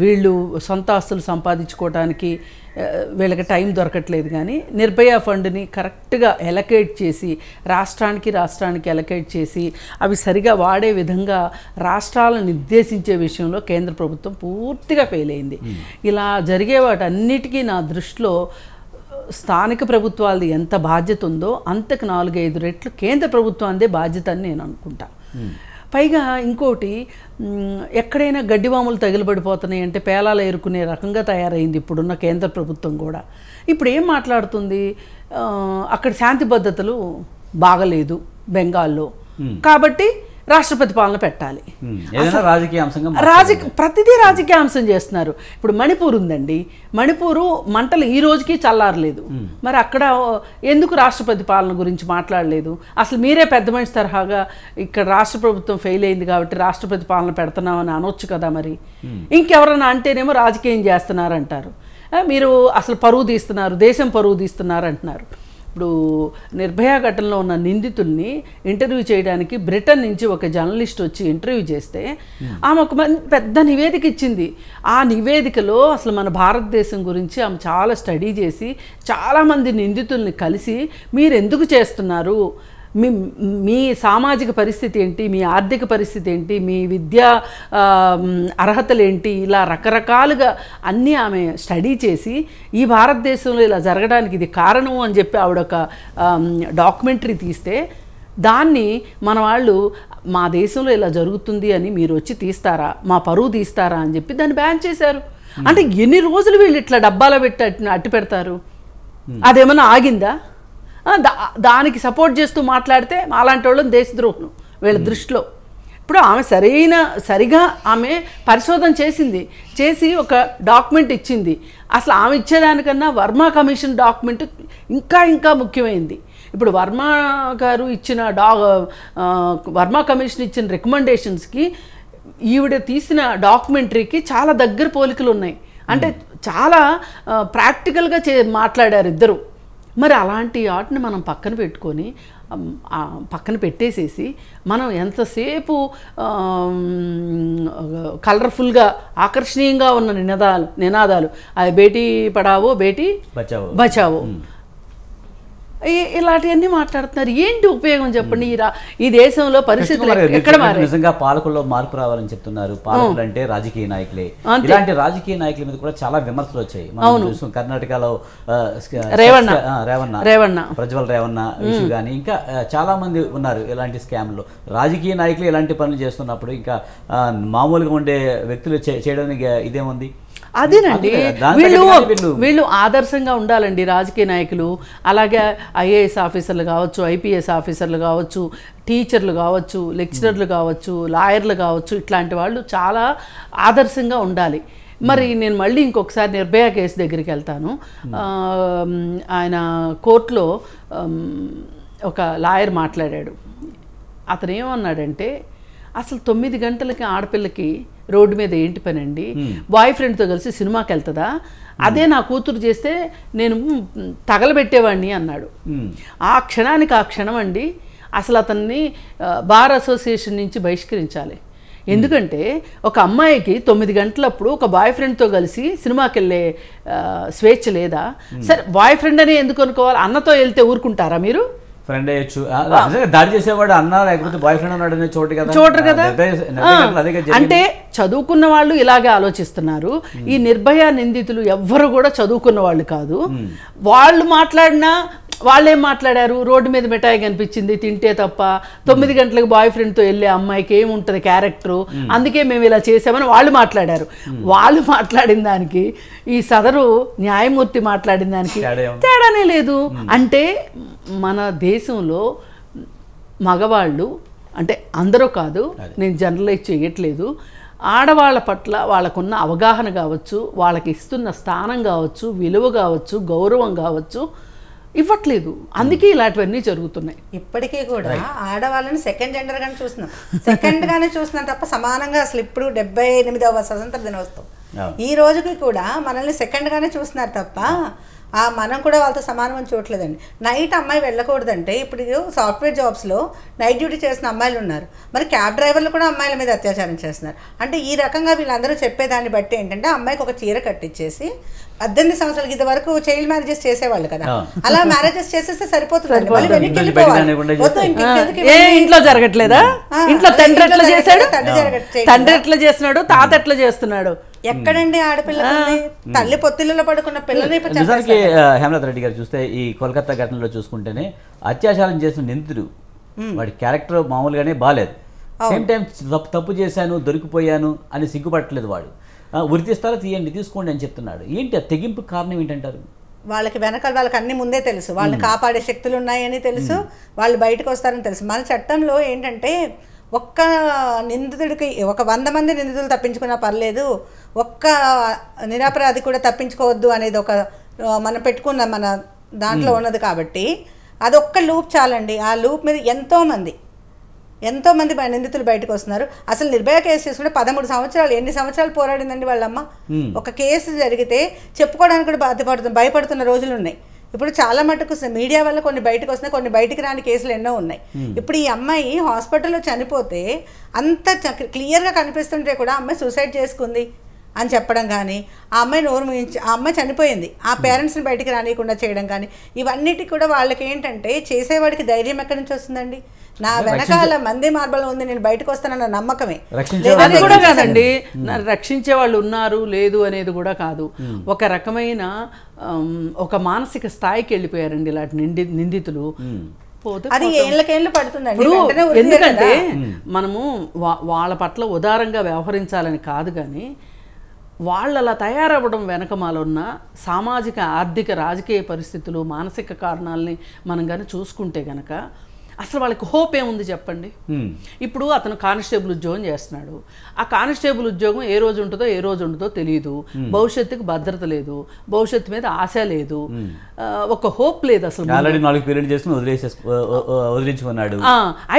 వీళ్ళు సొంత ఆస్తులు సంపాదించుకోవడానికి వీళ్ళకి టైం దొరకట్లేదు. కానీ నిర్భయ ఫండ్ని కరెక్ట్గా ఎలకేట్ చేసి రాష్ట్రానికి ఎలకేట్ చేసి అవి సరిగా వాడే విధంగా రాష్ట్రాలను నిర్దేశించే విషయంలో కేంద్ర ప్రభుత్వం పూర్తిగా ఫెయిల్ అయింది. ఇలా జరిగే వాటన్నిటికీ నా దృష్టిలో స్థానిక ప్రభుత్వాలది ఎంత బాధ్యత ఉందో అంతకు 4-5 రెట్లు కేంద్ర ప్రభుత్వాందే బాధ్యత అని నేను అనుకుంటా. పైగా ఇంకోటి, ఎక్కడైనా గడ్డివాములు తగిలిపడిపోతున్నాయి అంటే పేలాలు ఏరుకునే రకంగా తయారైంది ఇప్పుడున్న కేంద్ర ప్రభుత్వం కూడా. ఇప్పుడు ఏం మాట్లాడుతుంది? అక్కడ శాంతి భద్రతలు బాగలేదు బెంగాల్లో, కాబట్టి రాష్ట్రపతి పాలన పెట్టాలి. ప్రతిదీ రాజకీయ అంశం చేస్తున్నారు. ఇప్పుడు మణిపూర్ ఉందండి, మణిపూరు మంటలు ఈ రోజుకి చల్లారలేదు. మరి అక్కడ ఎందుకు రాష్ట్రపతి పాలన గురించి మాట్లాడలేదు? అసలు మీరే పెద్ద మనిషి తరహాగా ఇక్కడ రాష్ట్ర ప్రభుత్వం ఫెయిల్ అయింది కాబట్టి రాష్ట్రపతి పాలన పెడుతున్నామని అనొచ్చు కదా. మరి ఇంకెవరన్నా అంటేనేమో రాజకీయం చేస్తున్నారంటారు. మీరు అసలు పరువు తీస్తున్నారు, దేశం పరువు తీస్తున్నారు అంటున్నారు. ఇప్పుడు నిర్భయ ఘటనలో ఉన్న నిందితుల్ని ఇంటర్వ్యూ చేయడానికి బ్రిటన్ నుంచి ఒక జర్నలిస్ట్ వచ్చి ఇంటర్వ్యూ చేస్తే ఆమె ఒక పెద్ద నివేదిక ఇచ్చింది. ఆ నివేదికలో అసలు మన భారతదేశం గురించి ఆమె చాలా స్టడీ చేసి చాలామంది నిందితుల్ని కలిసి మీరు ఎందుకు చేస్తున్నారు, మీ సామాజిక పరిస్థితి ఏంటి, మీ ఆర్థిక పరిస్థితి ఏంటి, మీ విద్యా అర్హతలు ఏంటి, ఇలా రకరకాలుగా అన్నీ ఆమె స్టడీ చేసి ఈ భారతదేశంలో ఇలా జరగడానికి ఇది కారణం అని చెప్పి ఆవిడ ఒక డాక్యుమెంటరీ తీస్తే దాన్ని మన వాళ్ళు మా దేశంలో ఇలా జరుగుతుంది అని మీరు వచ్చి తీస్తారా, మా పరువు తీస్తారా అని చెప్పి దాన్ని బ్యాన్ చేశారు. అంటే ఎన్ని రోజులు వీళ్ళు ఇట్లా డబ్బాలో పెట్టి అట్టి పెడతారు? అదేమన్నా ఆగిందా? దానికి సపోర్ట్ చేస్తూ మాట్లాడితే అలాంటి వాళ్ళని దేశద్రోహులు వీళ్ళ దృష్టిలో. ఇప్పుడు ఆమె సరిగా ఆమె పరిశోధన చేసి ఒక డాక్యుమెంట్ ఇచ్చింది. అసలు ఆమె ఇచ్చేదానికన్నా వర్మ కమిషన్ డాక్యుమెంట్ ఇంకా ముఖ్యమైనది. ఇప్పుడు వర్మ గారు ఇచ్చిన వర్మ కమిషన్ ఇచ్చిన రికమెండేషన్స్కి ఈవిడ తీసిన డాక్యుమెంటరీకి చాలా దగ్గర పోలికలు ఉన్నాయి. అంటే చాలా ప్రాక్టికల్గా మాట్లాడారు ఇద్దరు. మరి అలాంటి వాటిని మనం పక్కన పెట్టేసేసి మనం ఎంతసేపు కలర్ఫుల్గా ఆకర్షణీయంగా ఉన్న నినాదాలు అది బేటీ పడావో బేటీ బచావో ఇలాంటివన్నీ మాట్లాడుతున్నారు. ఏంటి ఉపయోగం చెప్పండి? ఈ దేశంలో పరిస్థితులు ఎక్కడ మారాయి? నిజంగా పాలకుల్లో మార్పు రావాలని చెప్తున్నారు. పాలకులు అంటే రాజకీయ నాయకులే. ఇలాంటి రాజకీయ నాయకుల మీద కూడా చాలా విమర్శలు వచ్చాయి. మనం చూసాం కర్ణాటకలో రేవಣ್ణ ప్రజ్వల్ రేవಣ್ణ ఇష్యూ కానీ ఇంకా చాలా మంది ఉన్నారు ఇలాంటి స్కామ్లు. రాజకీయ నాయకులు ఇలాంటి పనులు చేస్తున్నప్పుడు ఇంకా మామూలుగా ఉండే వ్యక్తులు చేయడానికి ఇదేముంది? అదేనండి, వీళ్ళు ఆదర్శంగా ఉండాలండి రాజకీయ నాయకులు. అలాగే ఐఏఎస్ ఆఫీసర్లు కావచ్చు, ఐపీఎస్ ఆఫీసర్లు కావచ్చు, టీచర్లు కావచ్చు, లెక్చరర్లు కావచ్చు, లాయర్లు కావచ్చు, ఇట్లాంటి వాళ్ళు చాలా ఆదర్శంగా ఉండాలి. మరి నేను మళ్ళీ ఇంకొకసారి నిర్భయ కేసు దగ్గరికి వెళ్తాను. ఆయన కోర్టులో ఒక లాయర్ మాట్లాడాడు. అతను ఏమన్నాడంటే, అసలు 9 గంటలకి ఆడపిల్లకి రోడ్డు మీద ఏంటి పని అండి? బాయ్ ఫ్రెండ్తో కలిసి సినిమాకి వెళ్తుందా? అదే నా కూతురు చేస్తే నేను తగలబెట్టేవాడిని అన్నాడు. ఆ క్షణం అండి అసలు అతన్ని బార్ అసోసియేషన్ నుంచి బహిష్కరించాలి. ఎందుకంటే ఒక అమ్మాయికి 9 గంటలప్పుడు ఒక బాయ్ ఫ్రెండ్తో కలిసి సినిమాకి వెళ్ళే స్వేచ్ఛ లేదా? సరే బాయ్ ఫ్రెండ్ అని ఎందుకు అనుకోవాలి? అన్నతో వెళ్తే ఊరుకుంటారా మీరు? ఫ్రెండ్ అయ్యొచ్చు, దాడి చేసేవాడు అన్న లేకపోతే బాయ్ ఫ్రెండ్ ఉన్నాడు అనే చూడరు కదా. అంటే చదువుకున్న వాళ్ళు ఇలాగే ఆలోచిస్తున్నారు. ఈ నిర్భయ నిందితులు ఎవ్వరు కూడా చదువుకున్న వాళ్ళు కాదు. వాళ్ళు మాట్లాడినా వాళ్ళేం మాట్లాడారు? రోడ్డు మీద మిఠాయి కనిపించింది తింటే తప్ప, 9 గంటలకు బాయ్ ఫ్రెండ్తో వెళ్ళే అమ్మాయికి ఏముంటుంది క్యారెక్టరు, అందుకే మేము ఇలా చేసామని వాళ్ళు మాట్లాడారు. వాళ్ళు మాట్లాడిన దానికి ఈ సదరు న్యాయమూర్తి మాట్లాడిన దానికి తేడానే లేదు. అంటే మన దేశంలో మగవాళ్ళు, అంటే అందరూ కాదు, నేను జనరలైజ్ చేయట్లేదు, ఆడవాళ్ళ పట్ల వాళ్ళకున్న అవగాహన కావచ్చు, వాళ్ళకి ఇస్తున్న స్థానం కావచ్చు, విలువ కావచ్చు, గౌరవం కావచ్చు ఇవ్వట్లేదు. అందుకే ఇలాంటివన్నీ జరుగుతున్నాయి. ఇప్పటికీ కూడా ఆడవాళ్ళని సెకండ్ జెండర్ గానే చూస్తున్నాం, సెకండ్ గానే చూస్తున్నాం తప్ప సమానంగా అసలు ఇప్పుడు 78వ స్వతంత్ర దినోత్సవం ఈ రోజుకి కూడా మనల్ని సెకండ్ గానే చూస్తున్నారు తప్ప మనం కూడా వాళ్ళతో సమానం చూడట్లేదండి. నైట్ అమ్మాయి వెళ్ళకూడదంటే ఇప్పుడు సాఫ్ట్వేర్ జాబ్స్లో నైట్ డ్యూటీ చేసిన అమ్మాయిలు ఉన్నారు, మరి క్యాబ్ డ్రైవర్లు కూడా అమ్మాయిల మీద అత్యాచారం చేస్తున్నారు. అంటే ఈ రకంగా వీళ్ళందరూ చెప్పేదాన్ని బట్టి ఏంటంటే అమ్మాయికి ఒక చీర కట్టించేసి 18 సంవత్సరాలకి ఇది వరకు చైల్డ్ మ్యారేజెస్ చేసేవాళ్ళు కదా, అలా మ్యారేజెస్ చేసేస్తే సరిపోతుంది. ఇంట్లో జరగట్లేదా? ఇంట్లో తండ్రి ఎట్లా చేశాడు, తండ్రి ఎట్లా చేస్తున్నాడు, తాత ఎట్లా చేస్తున్నాడు? ఎక్కడండి ఆడపిల్ల తల్లి పొత్తిళ్ళలో పడుకున్న పిల్లల్ని. నిజానికి హేమలత రెడ్డి గారు చూస్తే ఈ కోల్కతా ఘటనలో చూసుకుంటేనే అత్యాచారం చేసిన నిందితుడు వాడి క్యారెక్టర్ మామూలుగానే బాగాలేదు. సేమ్ టైం తప్పు చేశాను దొరికిపోయాను అని సిగ్గుపట్టలేదు వాడు. ఉరితీస్తారా తీయండి తీసుకోండి అని చెప్తున్నాడు. ఏంటి ఆ తెగింపు కారణం ఏంటంటారు? వాళ్ళకి వెనకాల వాళ్ళకి అన్ని ముందే తెలుసు, వాళ్ళని కాపాడే శక్తులు ఉన్నాయని తెలుసు, వాళ్ళు బయటకు వస్తారని తెలుసు. మన చట్టంలో ఏంటంటే ఒక్క నిందితుడికి 100 మంది నిందితులు తప్పించుకున్నా పర్లేదు, ఒక్క నిరపరాధి కూడా తప్పించుకోవద్దు అనేది ఒక మనం పెట్టుకున్న మన దాంట్లో ఉన్నది. కాబట్టి అదొక్క లూప్ చాలండి. ఆ లూప్ మీద ఎంతోమంది నిందితులు బయటకు వస్తున్నారు. అసలు నిర్భయ కేసు చేసుకుంటే 13 సంవత్సరాలు, ఎన్ని సంవత్సరాలు పోరాడిందండి వాళ్ళమ్మ. ఒక కేసు జరిగితే చెప్పుకోవడానికి కూడా భయపడుతున్న రోజులు ఉన్నాయి. ఇప్పుడు చాలా మటుకు మీడియా వల్ల కొన్ని బయటకు వస్తున్నాయి, కొన్ని బయటికి రాని కేసులు ఎన్నో ఉన్నాయి. ఇప్పుడు ఈ అమ్మాయి హాస్పిటల్లో చనిపోతే అంత క్లియర్గా కనిపిస్తుంటే కూడా అమ్మాయి సూసైడ్ చేసుకుంది అని చెప్పడం కానీ, ఆ అమ్మాయి నోరు మూయించి ఆ అమ్మాయి చనిపోయింది ఆ పేరెంట్స్ని బయటికి రానియకుండా చేయడం కానీ, ఇవన్నిటికి కూడా వాళ్ళకి ఏంటంటే చేసేవాడికి ధైర్యం ఎక్కడి నుంచి వస్తుందండి? నా వెనకాల మంది మార్బలం ఉంది, నేను బయటకు వస్తానన్న నమ్మకమే. అది కూడా కాదండి, రక్షించే వాళ్ళు ఉన్నారు లేదు అనేది కూడా కాదు. ఒక రకమైన ఒక మానసిక స్థాయికి వెళ్ళిపోయారండి ఇలాంటి నిందితులు. అది ఏళ్ళకేళ్ళు పడుతుందండి. ఎందుకంటే మనము వాళ్ళ పట్ల ఉదారంగా వ్యవహరించాలని కాదు, కానీ వాళ్ళు అలా తయారవ్వడం వెనకమాల ఉన్న సామాజిక ఆర్థిక రాజకీయ పరిస్థితులు మానసిక కారణాలని మనం కానీ చూసుకుంటే గనక అసలు వాళ్ళకి హోప్ ఏముంది చెప్పండి? ఇప్పుడు అతను కానిస్టేబుల్ ఉద్యోగం చేస్తున్నాడు, ఆ కానిస్టేబుల్ ఉద్యోగం ఏ రోజు ఉంటుందో తెలియదు, భవిష్యత్తుకు భద్రత లేదు, భవిష్యత్తు మీద ఆశ లేదు, ఒక హోప్ లేదు అసలు.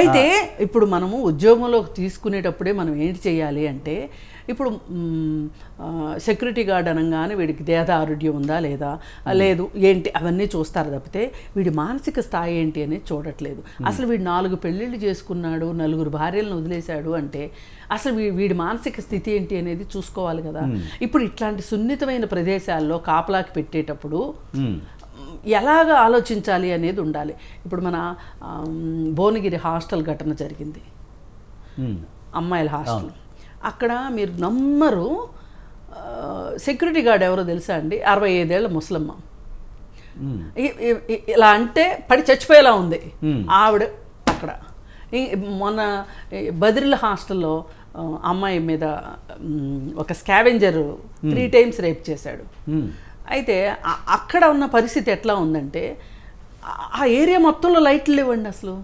అయితే ఇప్పుడు మనము ఉద్యోగంలోకి తీసుకునేటప్పుడే మనం ఏంటి చేయాలి అంటే, ఇప్పుడు సెక్యూరిటీ గార్డ్ అనగానే వీడికి దేహారుడ్యం ఉందా లేదా, లేదు ఏంటి అవన్నీ చూస్తారు తప్పితే వీడి మానసిక స్థాయి ఏంటి అనేది చూడట్లేదు. అసలు వీడు 4 పెళ్ళిళ్ళు చేసుకున్నాడు, 4 భార్యలను వదిలేశాడు అంటే అసలు వీడి మానసిక స్థితి ఏంటి అనేది చూసుకోవాలి కదా. ఇప్పుడు ఇట్లాంటి సున్నితమైన ప్రదేశాల్లో కాపలాకి పెట్టేటప్పుడు ఎలాగ ఆలోచించాలి అనేది ఉండాలి. ఇప్పుడు మన భువనగిరి హాస్టల్ ఘటన జరిగింది, అమ్మాయిల హాస్టల్. అక్కడ మీరు నమ్మరు, సెక్యూరిటీ గార్డ్ ఎవరో తెలుసా అండి? 65 ఏళ్ల ముసలమ్మ. ఇలా అంటే పడి చచ్చిపోయేలా ఉంది ఆవిడ. అక్కడ మొన్న బద్రిల్ హాస్టల్లో అమ్మాయి మీద ఒక స్కావెంజర్ 3 times రేప్ చేశాడు. అయితే అక్కడ ఉన్న పరిస్థితి ఎట్లా ఉందంటే, ఆ ఏరియా మొత్తంలో లైట్లు లేవండి. అసలు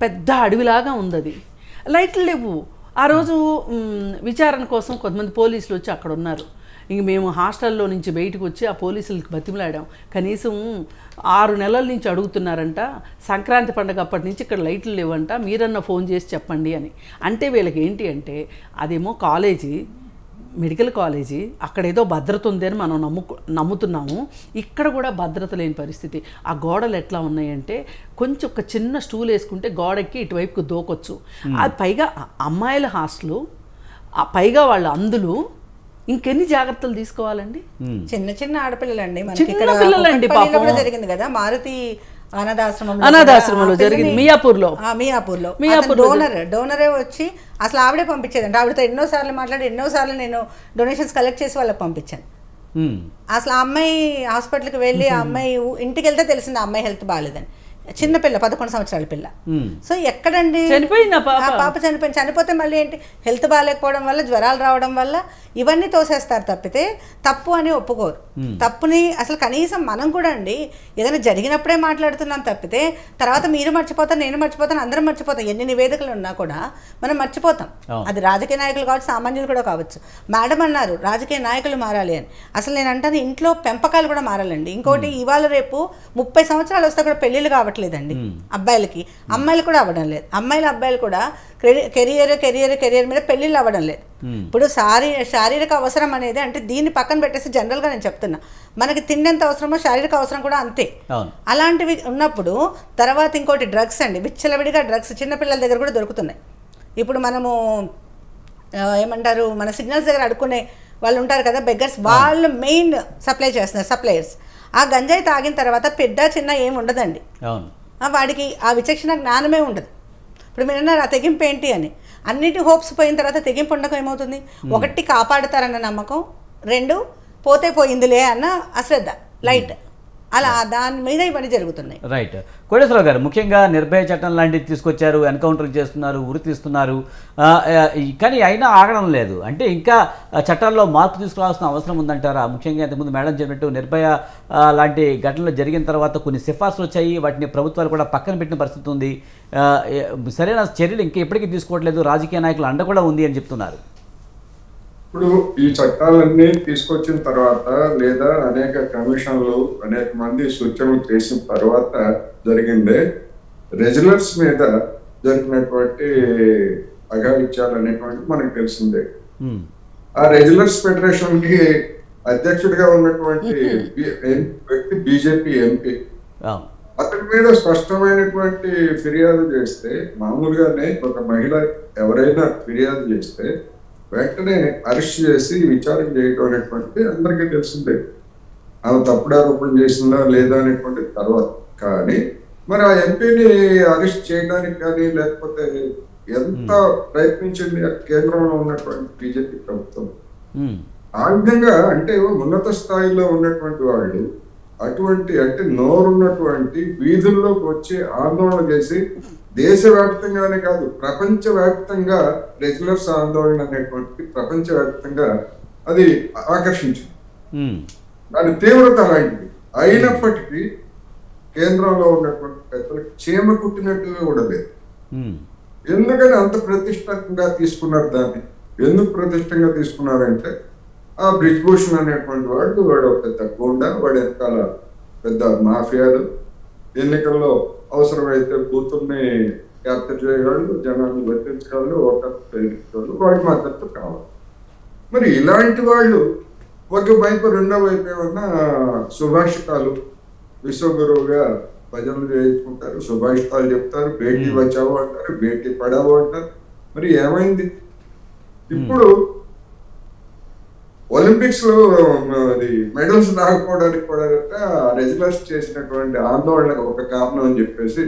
పెద్ద అడవిలాగా ఉంది, అది లైట్లు లేవు. ఆ రోజు విచారణ కోసం కొంతమంది పోలీసులు వచ్చి అక్కడ ఉన్నారు. ఇంక మేము హాస్టల్లో నుంచి బయటకు వచ్చి ఆ పోలీసులకు బతిమలాడాం. కనీసం 6 నెలల నుంచి అడుగుతున్నారంట, సంక్రాంతి పండుగ అప్పటి నుంచి ఇక్కడ లైట్లు లేవంట, మీరన్నా ఫోన్ చేసి చెప్పండి అని. అంటే వీళ్ళకి ఏంటి అంటే, అదేమో కాలేజీ, మెడికల్ కాలేజీ, అక్కడ ఏదో భద్రత ఉంది అని మనం నమ్ముతున్నాము. ఇక్కడ కూడా భద్రత లేని పరిస్థితి. ఆ గోడలు ఎట్లా ఉన్నాయంటే కొంచెం ఒక చిన్న స్టూల్ వేసుకుంటే గోడకి ఇటువైపుకు దూకొచ్చు. అది పైగా అమ్మాయిల హాస్టలు, పైగా వాళ్ళ అందులు, ఇంకెన్ని జాగ్రత్తలు తీసుకోవాలండి? చిన్న చిన్న ఆడపిల్లలండి, చిన్న పిల్లలండి పాపం. జరిగింది కదా మారుతి అనాథాశ్రమంలో జరిగింది, మియాపూర్లో. డోనరే వచ్చి అసలు ఆవిడే పంపించేదండి. ఆవిడతో ఎన్నోసార్లు మాట్లాడి ఎన్నోసార్లు నేను డొనేషన్స్ కలెక్ట్ చేసి వాళ్ళకి పంపించాను. అసలు ఆ అమ్మాయి హాస్పిటల్కి వెళ్ళి ఆ అమ్మాయి ఇంటికి వెళ్తే తెలిసింది ఆ అమ్మాయి హెల్త్ బాగాలేదని. చిన్నపిల్ల, 11 సంవత్సరాల పిల్ల. సో ఎక్కడండి చనిపోయింది ఆ పాప? చనిపోతే మళ్ళీ ఏంటి, హెల్త్ బాగాలేకపోవడం వల్ల, జ్వరాలు రావడం వల్ల ఇవన్నీ తోసేస్తారు తప్పితే తప్పు అని ఒప్పుకోరు. తప్పుని అసలు కనీసం మనం కూడా అండి ఏదైనా జరిగినప్పుడే మాట్లాడుతున్నాం తప్పితే తర్వాత మీరు మర్చిపోతారు, నేను మర్చిపోతాను, అందరం మర్చిపోతాం. ఎన్ని నివేదికలు ఉన్నా కూడా మనం మర్చిపోతాం. అది రాజకీయ నాయకులు కావచ్చు, సామాన్యులు కూడా కావచ్చు. మేడం అన్నారు రాజకీయ నాయకులు మారాలి అని. అసలు నేను అంటాను ఇంట్లో పెంపకాలు కూడా మారాలండి. ఇంకోటి, ఇవాళ రేపు 30 సంవత్సరాలు వస్తే కూడా పెళ్ళిళ్ళు కావట్లేదండి అబ్బాయిలకి, అమ్మాయిలు కూడా అవ్వడం లేదు. అమ్మాయిలు అబ్బాయిలు కూడా కెరియర్ మీద పెళ్ళిళ్ళు అవ్వడం లేదు. ఇప్పుడు శారీరక అవసరం అనేది, అంటే దీన్ని పక్కన పెట్టేసి జనరల్గా నేను చెప్తున్నా, మనకి తిండెంత అవసరమో శారీరక అవసరం కూడా అంతే. అలాంటివి ఉన్నప్పుడు తర్వాత ఇంకోటి డ్రగ్స్ అండి, విచ్చలవిడిగా డ్రగ్స్ చిన్నపిల్లల దగ్గర కూడా దొరుకుతున్నాయి. ఇప్పుడు మనము ఏమంటారు, మన సిగ్నల్స్ దగ్గర అడుక్కునే వాళ్ళు ఉంటారు కదా, బెగ్గర్స్, వాళ్ళు మెయిన్ సప్లై చేస్తున్నారు, సప్లయర్స్. ఆ గంజాయి తాగిన తర్వాత పెద్ద చిన్న ఏమి ఉండదండి, వాడికి ఆ విచక్షణ జ్ఞానమే ఉండదు. ఇప్పుడు మీరు అన్నారు ఆ తెగింపు ఏంటి అని, అన్నిటి హోప్స్ పోయిన తర్వాత తెగింపు ఉండకం ఏమవుతుంది? 1 కాపాడుతారన్న నమ్మకం, 2 పోతే పోయిందిలే అన్న అశ్రద్ధ, లైట్, అలా దాని మీద ఇవన్నీ జరుగుతున్నాయి. రైట్. కోటేశ్వరరావు గారు, ముఖ్యంగా నిర్భయ చట్టం లాంటివి తీసుకొచ్చారు, ఎన్కౌంటర్ చేస్తున్నారు, ఉరి తీస్తున్నారు, కానీ అయినా ఆగడం లేదు. అంటే ఇంకా చట్టాల్లో మార్పు తీసుకురావాల్సిన అవసరం ఉందంటారా? ముఖ్యంగా ఇంతకుముందు మేడం చెప్పినట్టు నిర్భయ లాంటి ఘటనలు జరిగిన తర్వాత కొన్ని సిఫార్సులు వచ్చాయి, వాటిని ప్రభుత్వాలు కూడా పక్కన పెట్టిన పరిస్థితి ఉంది. సరైన చర్యలు ఇంకా ఎప్పటికీ తీసుకోవట్లేదు, రాజకీయ నాయకులు అండ కూడా ఉంది అని చెప్తున్నారు. ఇప్పుడు ఈ చట్టాలన్నీ తీసుకొచ్చిన తర్వాత, లేదా అనేక కమిషన్లు అనేక మంది సూచనలు చేసిన తర్వాత జరిగిందే రెగ్యులర్స్ మీద జరిగినటువంటి అఘాయిత్యాలు అనేటువంటి మనకు తెలిసిందే. ఆ రెగ్యులర్స్ ఫెడరేషన్ కి అధ్యక్షుడిగా ఉన్నటువంటి వ్యక్తి బీజేపీ ఎంపీ. అతని మీద స్పష్టమైనటువంటి ఫిర్యాదు చేస్తే, మామూలుగానే ఒక మహిళ ఎవరైనా ఫిర్యాదు చేస్తే వెంటనే అరెస్ట్ చేసి విచారణ చేయడం అనేటువంటి అందరికీ తెలిసిందే. ఆమె తప్పుడు ఆరోపణ చేసిందా లేదా అనేటువంటి తర్వాత. కానీ మరి ఆ ఎంపీని అరెస్ట్ చేయడానికి కానీ, లేకపోతే ఎంత ప్రయత్నించింది కేంద్రంలో ఉన్నటువంటి బీజేపీ ప్రభుత్వం. ఆ విధంగా అంటే ఉన్నత స్థాయిలో ఉన్నటువంటి వాళ్ళు అటువంటి, అంటే నోరున్నటువంటి వీధుల్లోకి వచ్చి ఆందోళన చేసి, దేశవ్యాప్తంగానే కాదు ప్రపంచవ్యాప్తంగా రెగ్యులర్స్ ఆందోళన అనేటువంటి ప్రపంచవ్యాప్తంగా అది ఆకర్షించింది. దాని తీవ్రత అలాంటిది. అయినప్పటికీ కేంద్రంలో ఉన్నటువంటి పెద్దలకు చీమ కుట్టినట్టుగా కూడా లేదు. ఎందుకని అంత ప్రతిష్టంగా తీసుకున్నారు దాన్ని? ఎందుకు ప్రతిష్టంగా తీసుకున్నారంటే, ఆ బ్రిజ్భూషణ్ అనేటువంటి వాడు పెద్ద గూండా, వాడు వెనకాల పెద్ద మాఫియాలు, ఎన్నికల్లో అవసరమైతే బూతుల్ని క్యాప్చర్ చేయగలడు, జనాన్ని వర్తించగలడు, ఓటర్ ప్రేరించగలడు, వాడి మద్దతు కావాలి. మరి ఇలాంటి వాళ్ళు ఒకవైపు, రెండో వైపు ఏమన్నా సుభాషితాలు, విశ్వగురువుగా భజనలు చేయించుకుంటారు, సుభాషితాలు చెప్తారు, బేటీ బచావో అంటారు, బేటీ పడావో అంటారు. మరి ఏమైంది? ఇప్పుడు ఒలింపిక్స్ లో అది మెడల్స్ రాకపోవడానికి కూడా రెగ్యులర్స్ చేసినటువంటి ఆందోళన ఒక కారణం అని చెప్పేసి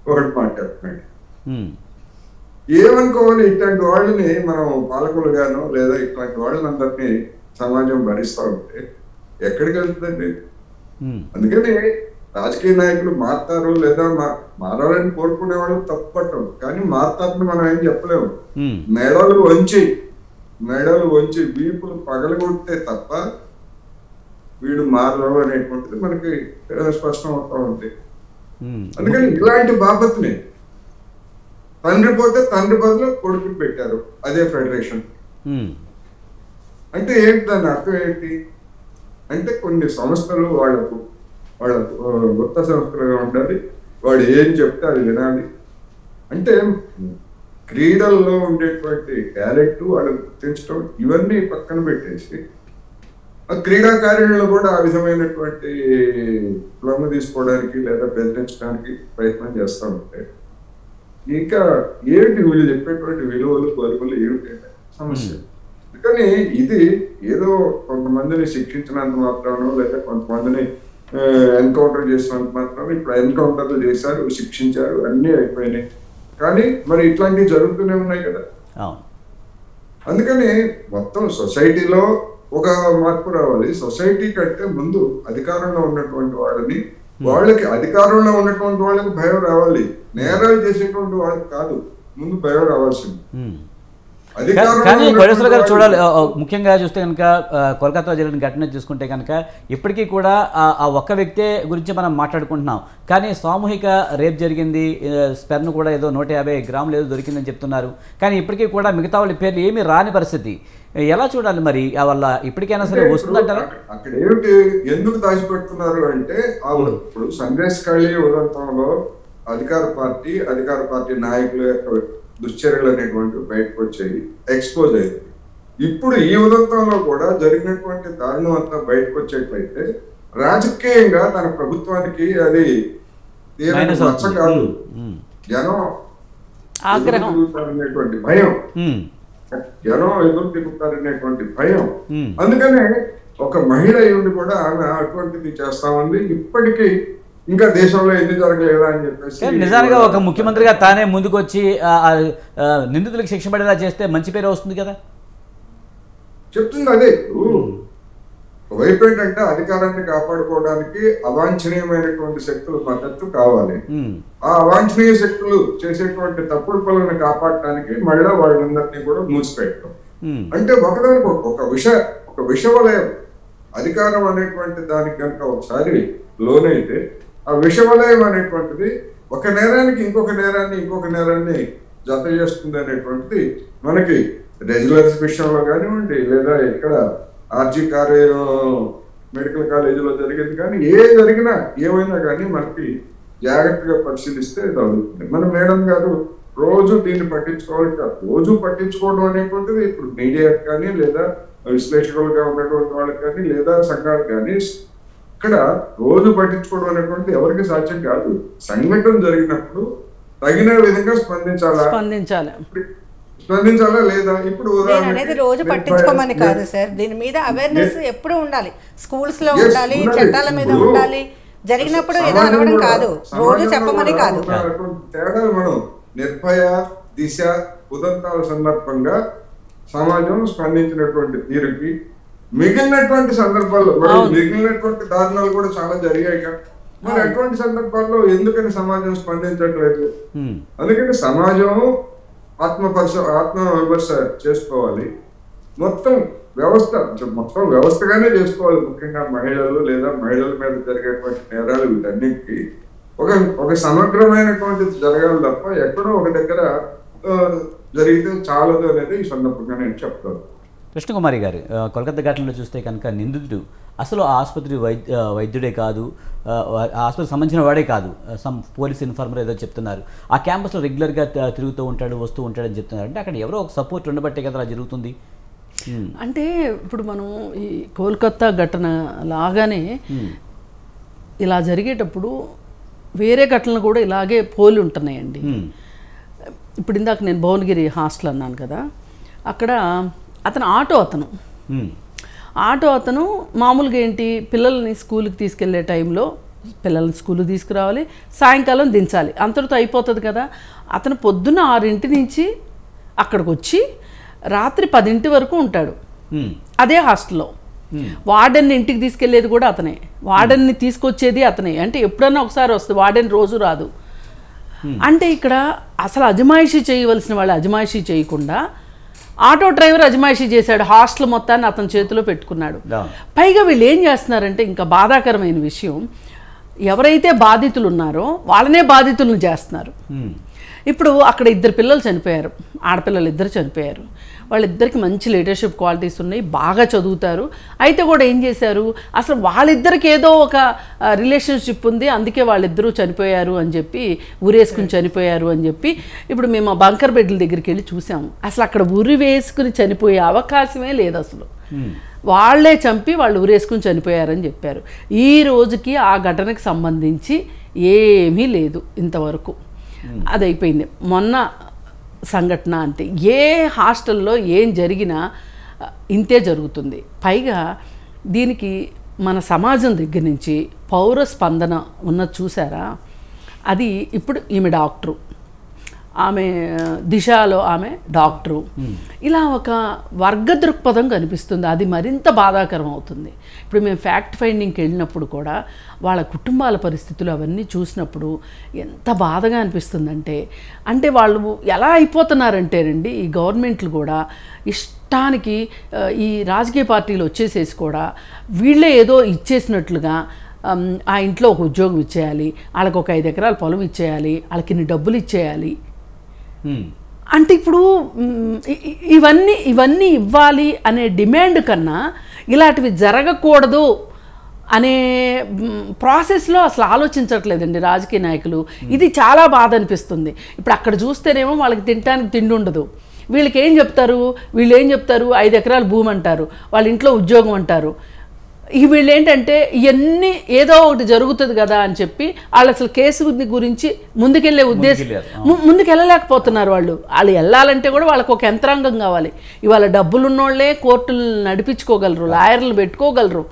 ఒకటి మాట్లాడుతున్నాడు. ఏమనుకోవాలి, ఇట్లాంటి వాళ్ళని మనం పాలకులుగాను లేదా ఇట్లాంటి వాళ్ళందరినీ సమాజం భరిస్తూ ఉంటే ఎక్కడికి వెళ్తుందండి? అందుకని రాజకీయ నాయకులు మారుతారు, లేదా మారాలని కోరుకునే వాళ్ళు తప్పట్టం, కానీ మారుతారని మనం ఏం చెప్పలేము. మెడలు వంచి వీపులు పగలగొట్టే తప్ప వీడు మారవు అనేటువంటిది మనకి స్పష్టం అవుతా ఉంది. అందుకని ఇలాంటి బాపత్ని తండ్రి పోతే తండ్రి బదులు కొడుకుని పెట్టారు, అదే ఫెడరేషన్. అంటే ఏంటి దాని అర్థం ఏంటి అంటే, కొన్ని సంస్థలు వాళ్ళకు గుప్త సంస్థలుగా ఉండాలి, వాడు ఏం చెప్తే అది వినాలి. అంటే క్రీడల్లో ఉండేటువంటి టాలెంట్ వాళ్ళు గుర్తించడం ఇవన్నీ పక్కన పెట్టేసి ఆ క్రీడాకారులను కూడా ఆ విధమైనటువంటి లొంగ తీసుకోవడానికి లేదా బెదిరించడానికి ప్రయత్నం చేస్తూ ఉంటాయి. ఇంకా ఏంటి వీళ్ళు చెప్పేటువంటి విలువలు కోరికలు ఏమిటి సమస్య. అందుకని ఇది ఏదో కొంతమందిని శిక్షించినంత మాత్రానో లేదా కొంతమందిని ఎన్కౌంటర్ చేసినంత మాత్రం ఇప్పుడు ఎన్కౌంటర్లు చేశారు, శిక్షించారు, అన్నీ అయిపోయినాయి. కానీ మరి ఇట్లాంటివి జరుగుతూనే ఉన్నాయి కదా. అందుకని మొత్తం సొసైటీలో ఒక మార్పు రావాలి. సొసైటీ కంటే ముందు అధికారంలో ఉన్నటువంటి వాళ్ళకి అధికారంలో ఉన్నటువంటి వాళ్ళకి భయం రావాలి. నేరాలు చేసేటువంటి వాళ్ళకి కాదు ముందు భయం రావాల్సింది. కానీ కోటేశ్వర గారు చూడాలి, ముఖ్యంగా చూస్తే కనుక కోల్కతా జరిగిన ఘటన చూసుకుంటే కనుక ఇప్పటికీ కూడా ఆ ఒక్క వ్యక్తే గురించి మనం మాట్లాడుకుంటున్నాం. కానీ సామూహిక రేప్ జరిగింది, స్పెర్న్ కూడా ఏదో 150 గ్రాములు ఏదో దొరికిందని చెప్తున్నారు. కానీ ఇప్పటికీ కూడా మిగతా వాళ్ళ పేర్లు ఏమీ రాని పరిస్థితి. ఎలా చూడాలి మరి వల్ల ఇప్పటికైనా సరే వస్తుందంటారా? అక్కడ ఏమిటి ఎందుకు దాచిపెడుతున్నారు అంటే ఇప్పుడు సందేశ్ ఖాళీ ఉదంతంలో అధికార పార్టీ నాయకుల యొక్క దుశ్చర్యలు అనేటువంటివి బయటకు వచ్చాయి, ఎక్స్పోజ్ అయ్యింది. ఇప్పుడు ఈ ఉదంతంలో కూడా జరిగినటువంటి దారుణం అంతా బయటకు వచ్చేట్లయితే రాజకీయంగా తన ప్రభుత్వానికి అది నచ్చ కాదు, జనం తిరుగుతారనేటువంటి భయం, జనం ఎదురు తిరుగుతారనేటువంటి భయం. అందుకనే ఒక మహిళ ఉండి కూడా ఆమె అటువంటిది చేస్తామంది. ఇప్పటికీ ఇంకా దేశంలో ఎన్ని జరగలేదా అని చెప్పేసి నిజంగా ఒక ముఖ్యమంత్రిగా తానే ముందుకు వచ్చి నిందితులకు శిక్ష పడేలా చేస్తే మంచి పేరు వస్తుంది కదా చెప్తుంది. అదే ఒకవైపు ఏంటంటే అధికారాన్ని కాపాడుకోవడానికి అవాంఛనీయమైనటువంటి శక్తుల మద్దతు కావాలి. ఆ అవాంఛనీయ శక్తులు చేసేటువంటి తప్పుడు పనులను కాపాడటానికి మళ్ళీ వాళ్ళందరినీ కూడా మూసిపెట్టడం. అంటే ఒకదానికి ఒక విషవలయం అధికారం అనేటువంటి దానికి కనుక ఒకసారి లోనైతే ఆ విషవలయం అనేటువంటిది ఒక నేరానికి ఇంకొక నేరాన్ని జత చేస్తుంది అనేటువంటిది మనకి రెగ్యులర్స్ విషయంలో కానివ్వండి, లేదా ఇక్కడ ఆర్జీ మెడికల్ కాలేజీలో జరిగింది కానీ ఏమైనా కానీ మనకి జాగ్రత్తగా పరిశీలిస్తే ఇది అవుతుంది. మన మేడం గారు రోజు దీన్ని పట్టించుకోవాలి కాదు, రోజు పట్టించుకోవడం అనేటువంటిది ఇప్పుడు మీడియాకి కానీ లేదా విశ్లేషకులుగా ఉన్నటువంటి వాళ్ళకి కానీ లేదా సంఘాలకు కానీ ఇక్కడ రోజు పట్టించుకోవడం అనేటువంటి ఎవరికి సాధ్యం కాదు. సంఘటన జరిగినప్పుడు తగిన విధంగా స్పందించాలా లేదా? ఇప్పుడు అనేది రోజు పట్టించుకోమని కాదు సార్, దీని మీద అవేర్నెస్ ఎప్పుడు ఉండాలి, స్కూల్స్ లో ఉండాలి, చట్టాల మీద ఉండాలి. జరిగినప్పుడు ఏదో అనడం కాదు, రోజు చెప్పమని కాదు. తేడాలు మనం నిర్భయ, దిశ ఉదంతాల సందర్భంగా సమాజం స్పందించినటువంటి తీరుకి మిగిలినటువంటి సందర్భాల్లో మిగిలినటువంటి దారుణాలు కూడా చాలా జరిగాయి కదా. మరి అటువంటి సందర్భాల్లో ఎందుకని సమాజం స్పందించట్లేదు? అందుకని సమాజం ఆత్మ విమర్శ చేసుకోవాలి. మొత్తం వ్యవస్థగానే చేసుకోవాలి. ముఖ్యంగా మహిళలు లేదా మహిళల మీద జరిగేటువంటి నేరాలు వీటన్నిటికీ ఒక సమగ్రమైనటువంటి జరగాలి తప్ప ఎక్కడో ఒక దగ్గర జరిగితే చాలదు అనేది ఈ సందర్భంగా నేను చెప్తాను. కృష్ణకుమారి గారు, కోల్కతా ఘటనలో చూస్తే కనుక నిందితుడు అసలు ఆసుపత్రి వైద్యుడే కాదు, ఆసుపత్రికి సంబంధించిన వాడే కాదు, సమ్ పోలీస్ ఇన్ఫార్మర్ ఏదో చెప్తున్నారు. ఆ క్యాంపస్లో రెగ్యులర్గా తిరుగుతూ ఉంటాడు, వస్తూ ఉంటాడని చెప్తున్నారు. అంటే అక్కడ ఎవరో ఒక సపోర్ట్ ఉండబట్టే కదా అలా జరుగుతుంది. అంటే ఇప్పుడు మనం ఈ కోల్కతా ఘటన లాగానే ఇలా జరిగేటప్పుడు వేరే ఘటనలు కూడా ఇలాగే పోలి ఉంటున్నాయండి. ఇప్పుడు ఇందాక నేను భువనగిరి హాస్టల్ అన్నాను కదా, అక్కడ ఆటో అతను మామూలుగా ఏంటి, పిల్లల్ని స్కూల్కి తీసుకెళ్లే టైంలో పిల్లల్ని స్కూల్కి తీసుకురావాలి, సాయంకాలం దించాలి, అంతటితో అయిపోతుంది కదా. అతను పొద్దున్న 6 నుంచి అక్కడికి వచ్చి రాత్రి 10 వరకు ఉంటాడు అదే హాస్టల్లో. వార్డెన్ని ఇంటికి తీసుకెళ్లేది కూడా అతనే, వార్డెన్ని తీసుకొచ్చేది అతనే. అంటే ఎప్పుడన్నా ఒకసారి వస్తుంది, వార్డెన్ రోజు రాదు. అంటే ఇక్కడ అసలు అజమాయిషీ చేయవలసిన వాళ్ళు అజమాయిషీ చేయకుండా ఆటో డ్రైవర్ అజమాయిషీ చేశాడు, హాస్టల్ మొత్తాన్ని అతని చేతిలో పెట్టుకున్నాడు. పైగా వీళ్ళు ఏం చేస్తున్నారంటే ఇంకా బాధాకరమైన విషయం, ఎవరైతే బాధితులు ఉన్నారో వాళ్ళనే బాధితులను చేస్తున్నారు. ఇప్పుడు అక్కడ 2 పిల్లలు చనిపోయారు, ఆడపిల్లలు ఇద్దరు చనిపోయారు. వాళ్ళిద్దరికి మంచి లీడర్షిప్ క్వాలిటీస్ ఉన్నాయి, బాగా చదువుతారు. అయితే కూడా ఏం చేశారు, అసలు వాళ్ళిద్దరికి ఏదో ఒక రిలేషన్షిప్ ఉంది, అందుకే వాళ్ళిద్దరూ చనిపోయారు అని చెప్పి, ఉరేసుకుని చనిపోయారు అని చెప్పి. ఇప్పుడు మేము ఆ బంకర్ బెడ్ల దగ్గరికి వెళ్ళి చూసాము. అసలు అక్కడ ఉరి వేసుకుని చనిపోయే అవకాశమే లేదు అసలు. వాళ్ళే చంపి వాళ్ళు ఉరేసుకుని చనిపోయారని చెప్పారు. ఈ రోజుకి ఆ ఘటనకు సంబంధించి ఏమీ లేదు ఇంతవరకు. అది అయిపోయింది. మొన్న సంఘటన అంతే. ఏ హాస్టల్లో ఏం జరిగినా ఇంతే జరుగుతుంది. పైగా దీనికి మన సమాజం దగ్గర నుంచి పౌర స్పందన ఉన్నది చూసారా? అది ఇప్పుడు ఈమె డాక్టరు, ఆమె దిశలో ఆమె డాక్టరు, ఇలా ఒక వర్గ దృక్పథం కనిపిస్తుంది. అది మరింత బాధాకరం అవుతుంది. ఇప్పుడు మేము ఫ్యాక్ట్ ఫైండింగ్కి వెళ్ళినప్పుడు కూడా వాళ్ళ కుటుంబాల పరిస్థితులు అవన్నీ చూసినప్పుడు ఎంత బాధగా అనిపిస్తుందంటే, అంటే వాళ్ళు ఎలా అయిపోతున్నారంటేనండి, ఈ గవర్నమెంట్లు కూడా ఇష్టానికి ఈ రాజకీయ పార్టీలు వచ్చేసేసి కూడా వీళ్ళే ఏదో ఇచ్చేసినట్లుగా ఆ ఇంట్లో ఒక ఉద్యోగం ఇచ్చేయాలి, వాళ్ళకి ఒక 5 ఎకరాల పొలం ఇచ్చేయాలి, వాళ్ళకి ఇన్ని డబ్బులు ఇచ్చేయాలి. అంటే ఇప్పుడు ఇవన్నీ ఇవ్వాలి అనే డిమాండ్ కన్నా ఇలాంటివి జరగకూడదు అనే ప్రాసెస్లో అసలు ఆలోచించట్లేదండి రాజకీయ నాయకులు. ఇది చాలా బాధ అనిపిస్తుంది. ఇప్పుడు అక్కడ చూస్తేనేమో వాళ్ళకి తినడానికి తిండి ఉండదు. వీళ్ళకి ఏం చెప్తారు, 5 ఎకరాల భూమి అంటారు, వాళ్ళ ఇంట్లో ఉద్యోగం అంటారు. వీళ్ళు ఏంటంటే ఇవన్నీ ఏదో ఒకటి జరుగుతుంది కదా అని చెప్పి వాళ్ళు అసలు కేసు గురించి ముందుకెళ్ళే ఉద్దేశం, ముందుకెళ్ళలేకపోతున్నారు. వాళ్ళు వెళ్ళాలంటే కూడా వాళ్ళకు ఒక యంత్రాంగం కావాలి. ఇవాళ డబ్బులున్నోళ్లే కోర్టులు నడిపించుకోగలరు, లాయర్లు పెట్టుకోగలరు.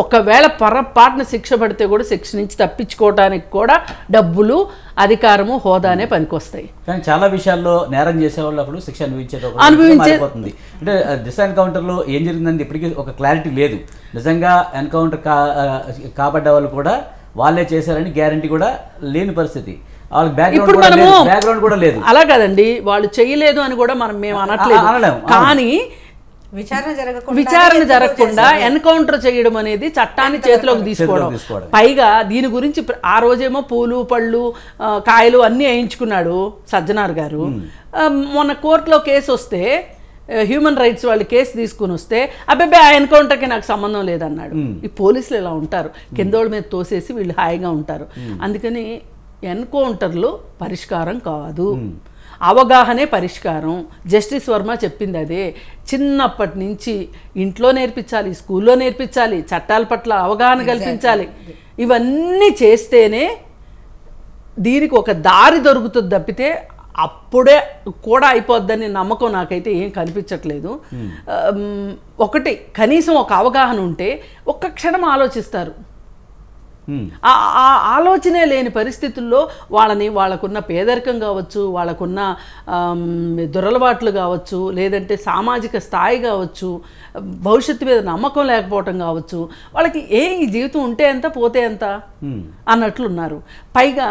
ఒకవేళ పొరపాటున శిక్ష పడితే కూడా శిక్ష నుంచి తప్పించుకోవడానికి కూడా డబ్బులు, అధికారము, హోదానే పనికొస్తాయి. కానీ చాలా విషయాల్లో నేరం చేసేవాళ్ళు అప్పుడు శిక్ష అనుభవించేపోతుంది. అంటే దిశ ఎన్కౌంటర్లో ఏం జరిగిందని ఇప్పటికీ ఒక క్లారిటీ లేదు. నిజంగా ఎన్కౌంటర్ కాబడ్డ వాళ్ళు కూడా వాళ్ళే చేశారని గ్యారంటీ కూడా లేని పరిస్థితి. వాళ్ళకి బ్యాక్గ్రౌండ్ కూడా లేదు. అలా కదండి, వాళ్ళు చేయలేదు అని కూడా మేము అనట్లేదు. కానీ విచారణ జరగకుండా ఎన్కౌంటర్ చేయడం అనేది చట్టాన్ని చేతిలోకి తీసుకోవడం. పైగా దీని గురించి ఆ రోజేమో పూలు, పళ్ళు, కాయలు అన్నీ వేయించుకున్నాడు సజ్జనార్ గారు. మొన్న కోర్టులో కేసు వస్తే, హ్యూమన్ రైట్స్ వాళ్ళు కేసు తీసుకుని వస్తే, అబ్బాయి ఆ ఎన్కౌంటర్కి నాకు సంబంధం లేదన్నాడు. ఈ పోలీసులు ఇలా ఉంటారు, కిందోళ్ళ మీద తోసేసి వీళ్ళు హాయిగా ఉంటారు. అందుకని ఎన్కౌంటర్లు పరిష్కారం కాదు, అవగాహనే పరిష్కారం. జస్టిస్ వర్మ చెప్పింది అదే. చిన్నప్పటి నుంచి ఇంట్లో నేర్పించాలి, స్కూల్లో నేర్పించాలి, చట్టాల పట్ల అవగాహన కల్పించాలి. ఇవన్నీ చేస్తేనే దీనికి ఒక దారి దొరుకుతుంది తప్పితే అప్పుడే కూడా అయిపోద్దని నమ్మకం నాకైతే ఏం కనిపించట్లేదు. ఒకటి, కనీసం ఒక అవగాహన ఉంటే ఒక్క క్షణం ఆలోచిస్తారు. ఆ ఆలోచనే లేని పరిస్థితుల్లో వాళ్ళకున్న పేదరికం కావచ్చు, వాళ్ళకున్న దురలవాట్లు కావచ్చు, లేదంటే సామాజిక స్థాయి కావచ్చు, భవిష్యత్తు మీద నమ్మకం లేకపోవటం కావచ్చు, వాళ్ళకి ఈ జీవితం ఉంటే ఎంత పోతే ఎంత అన్నట్లున్నారు. పైగా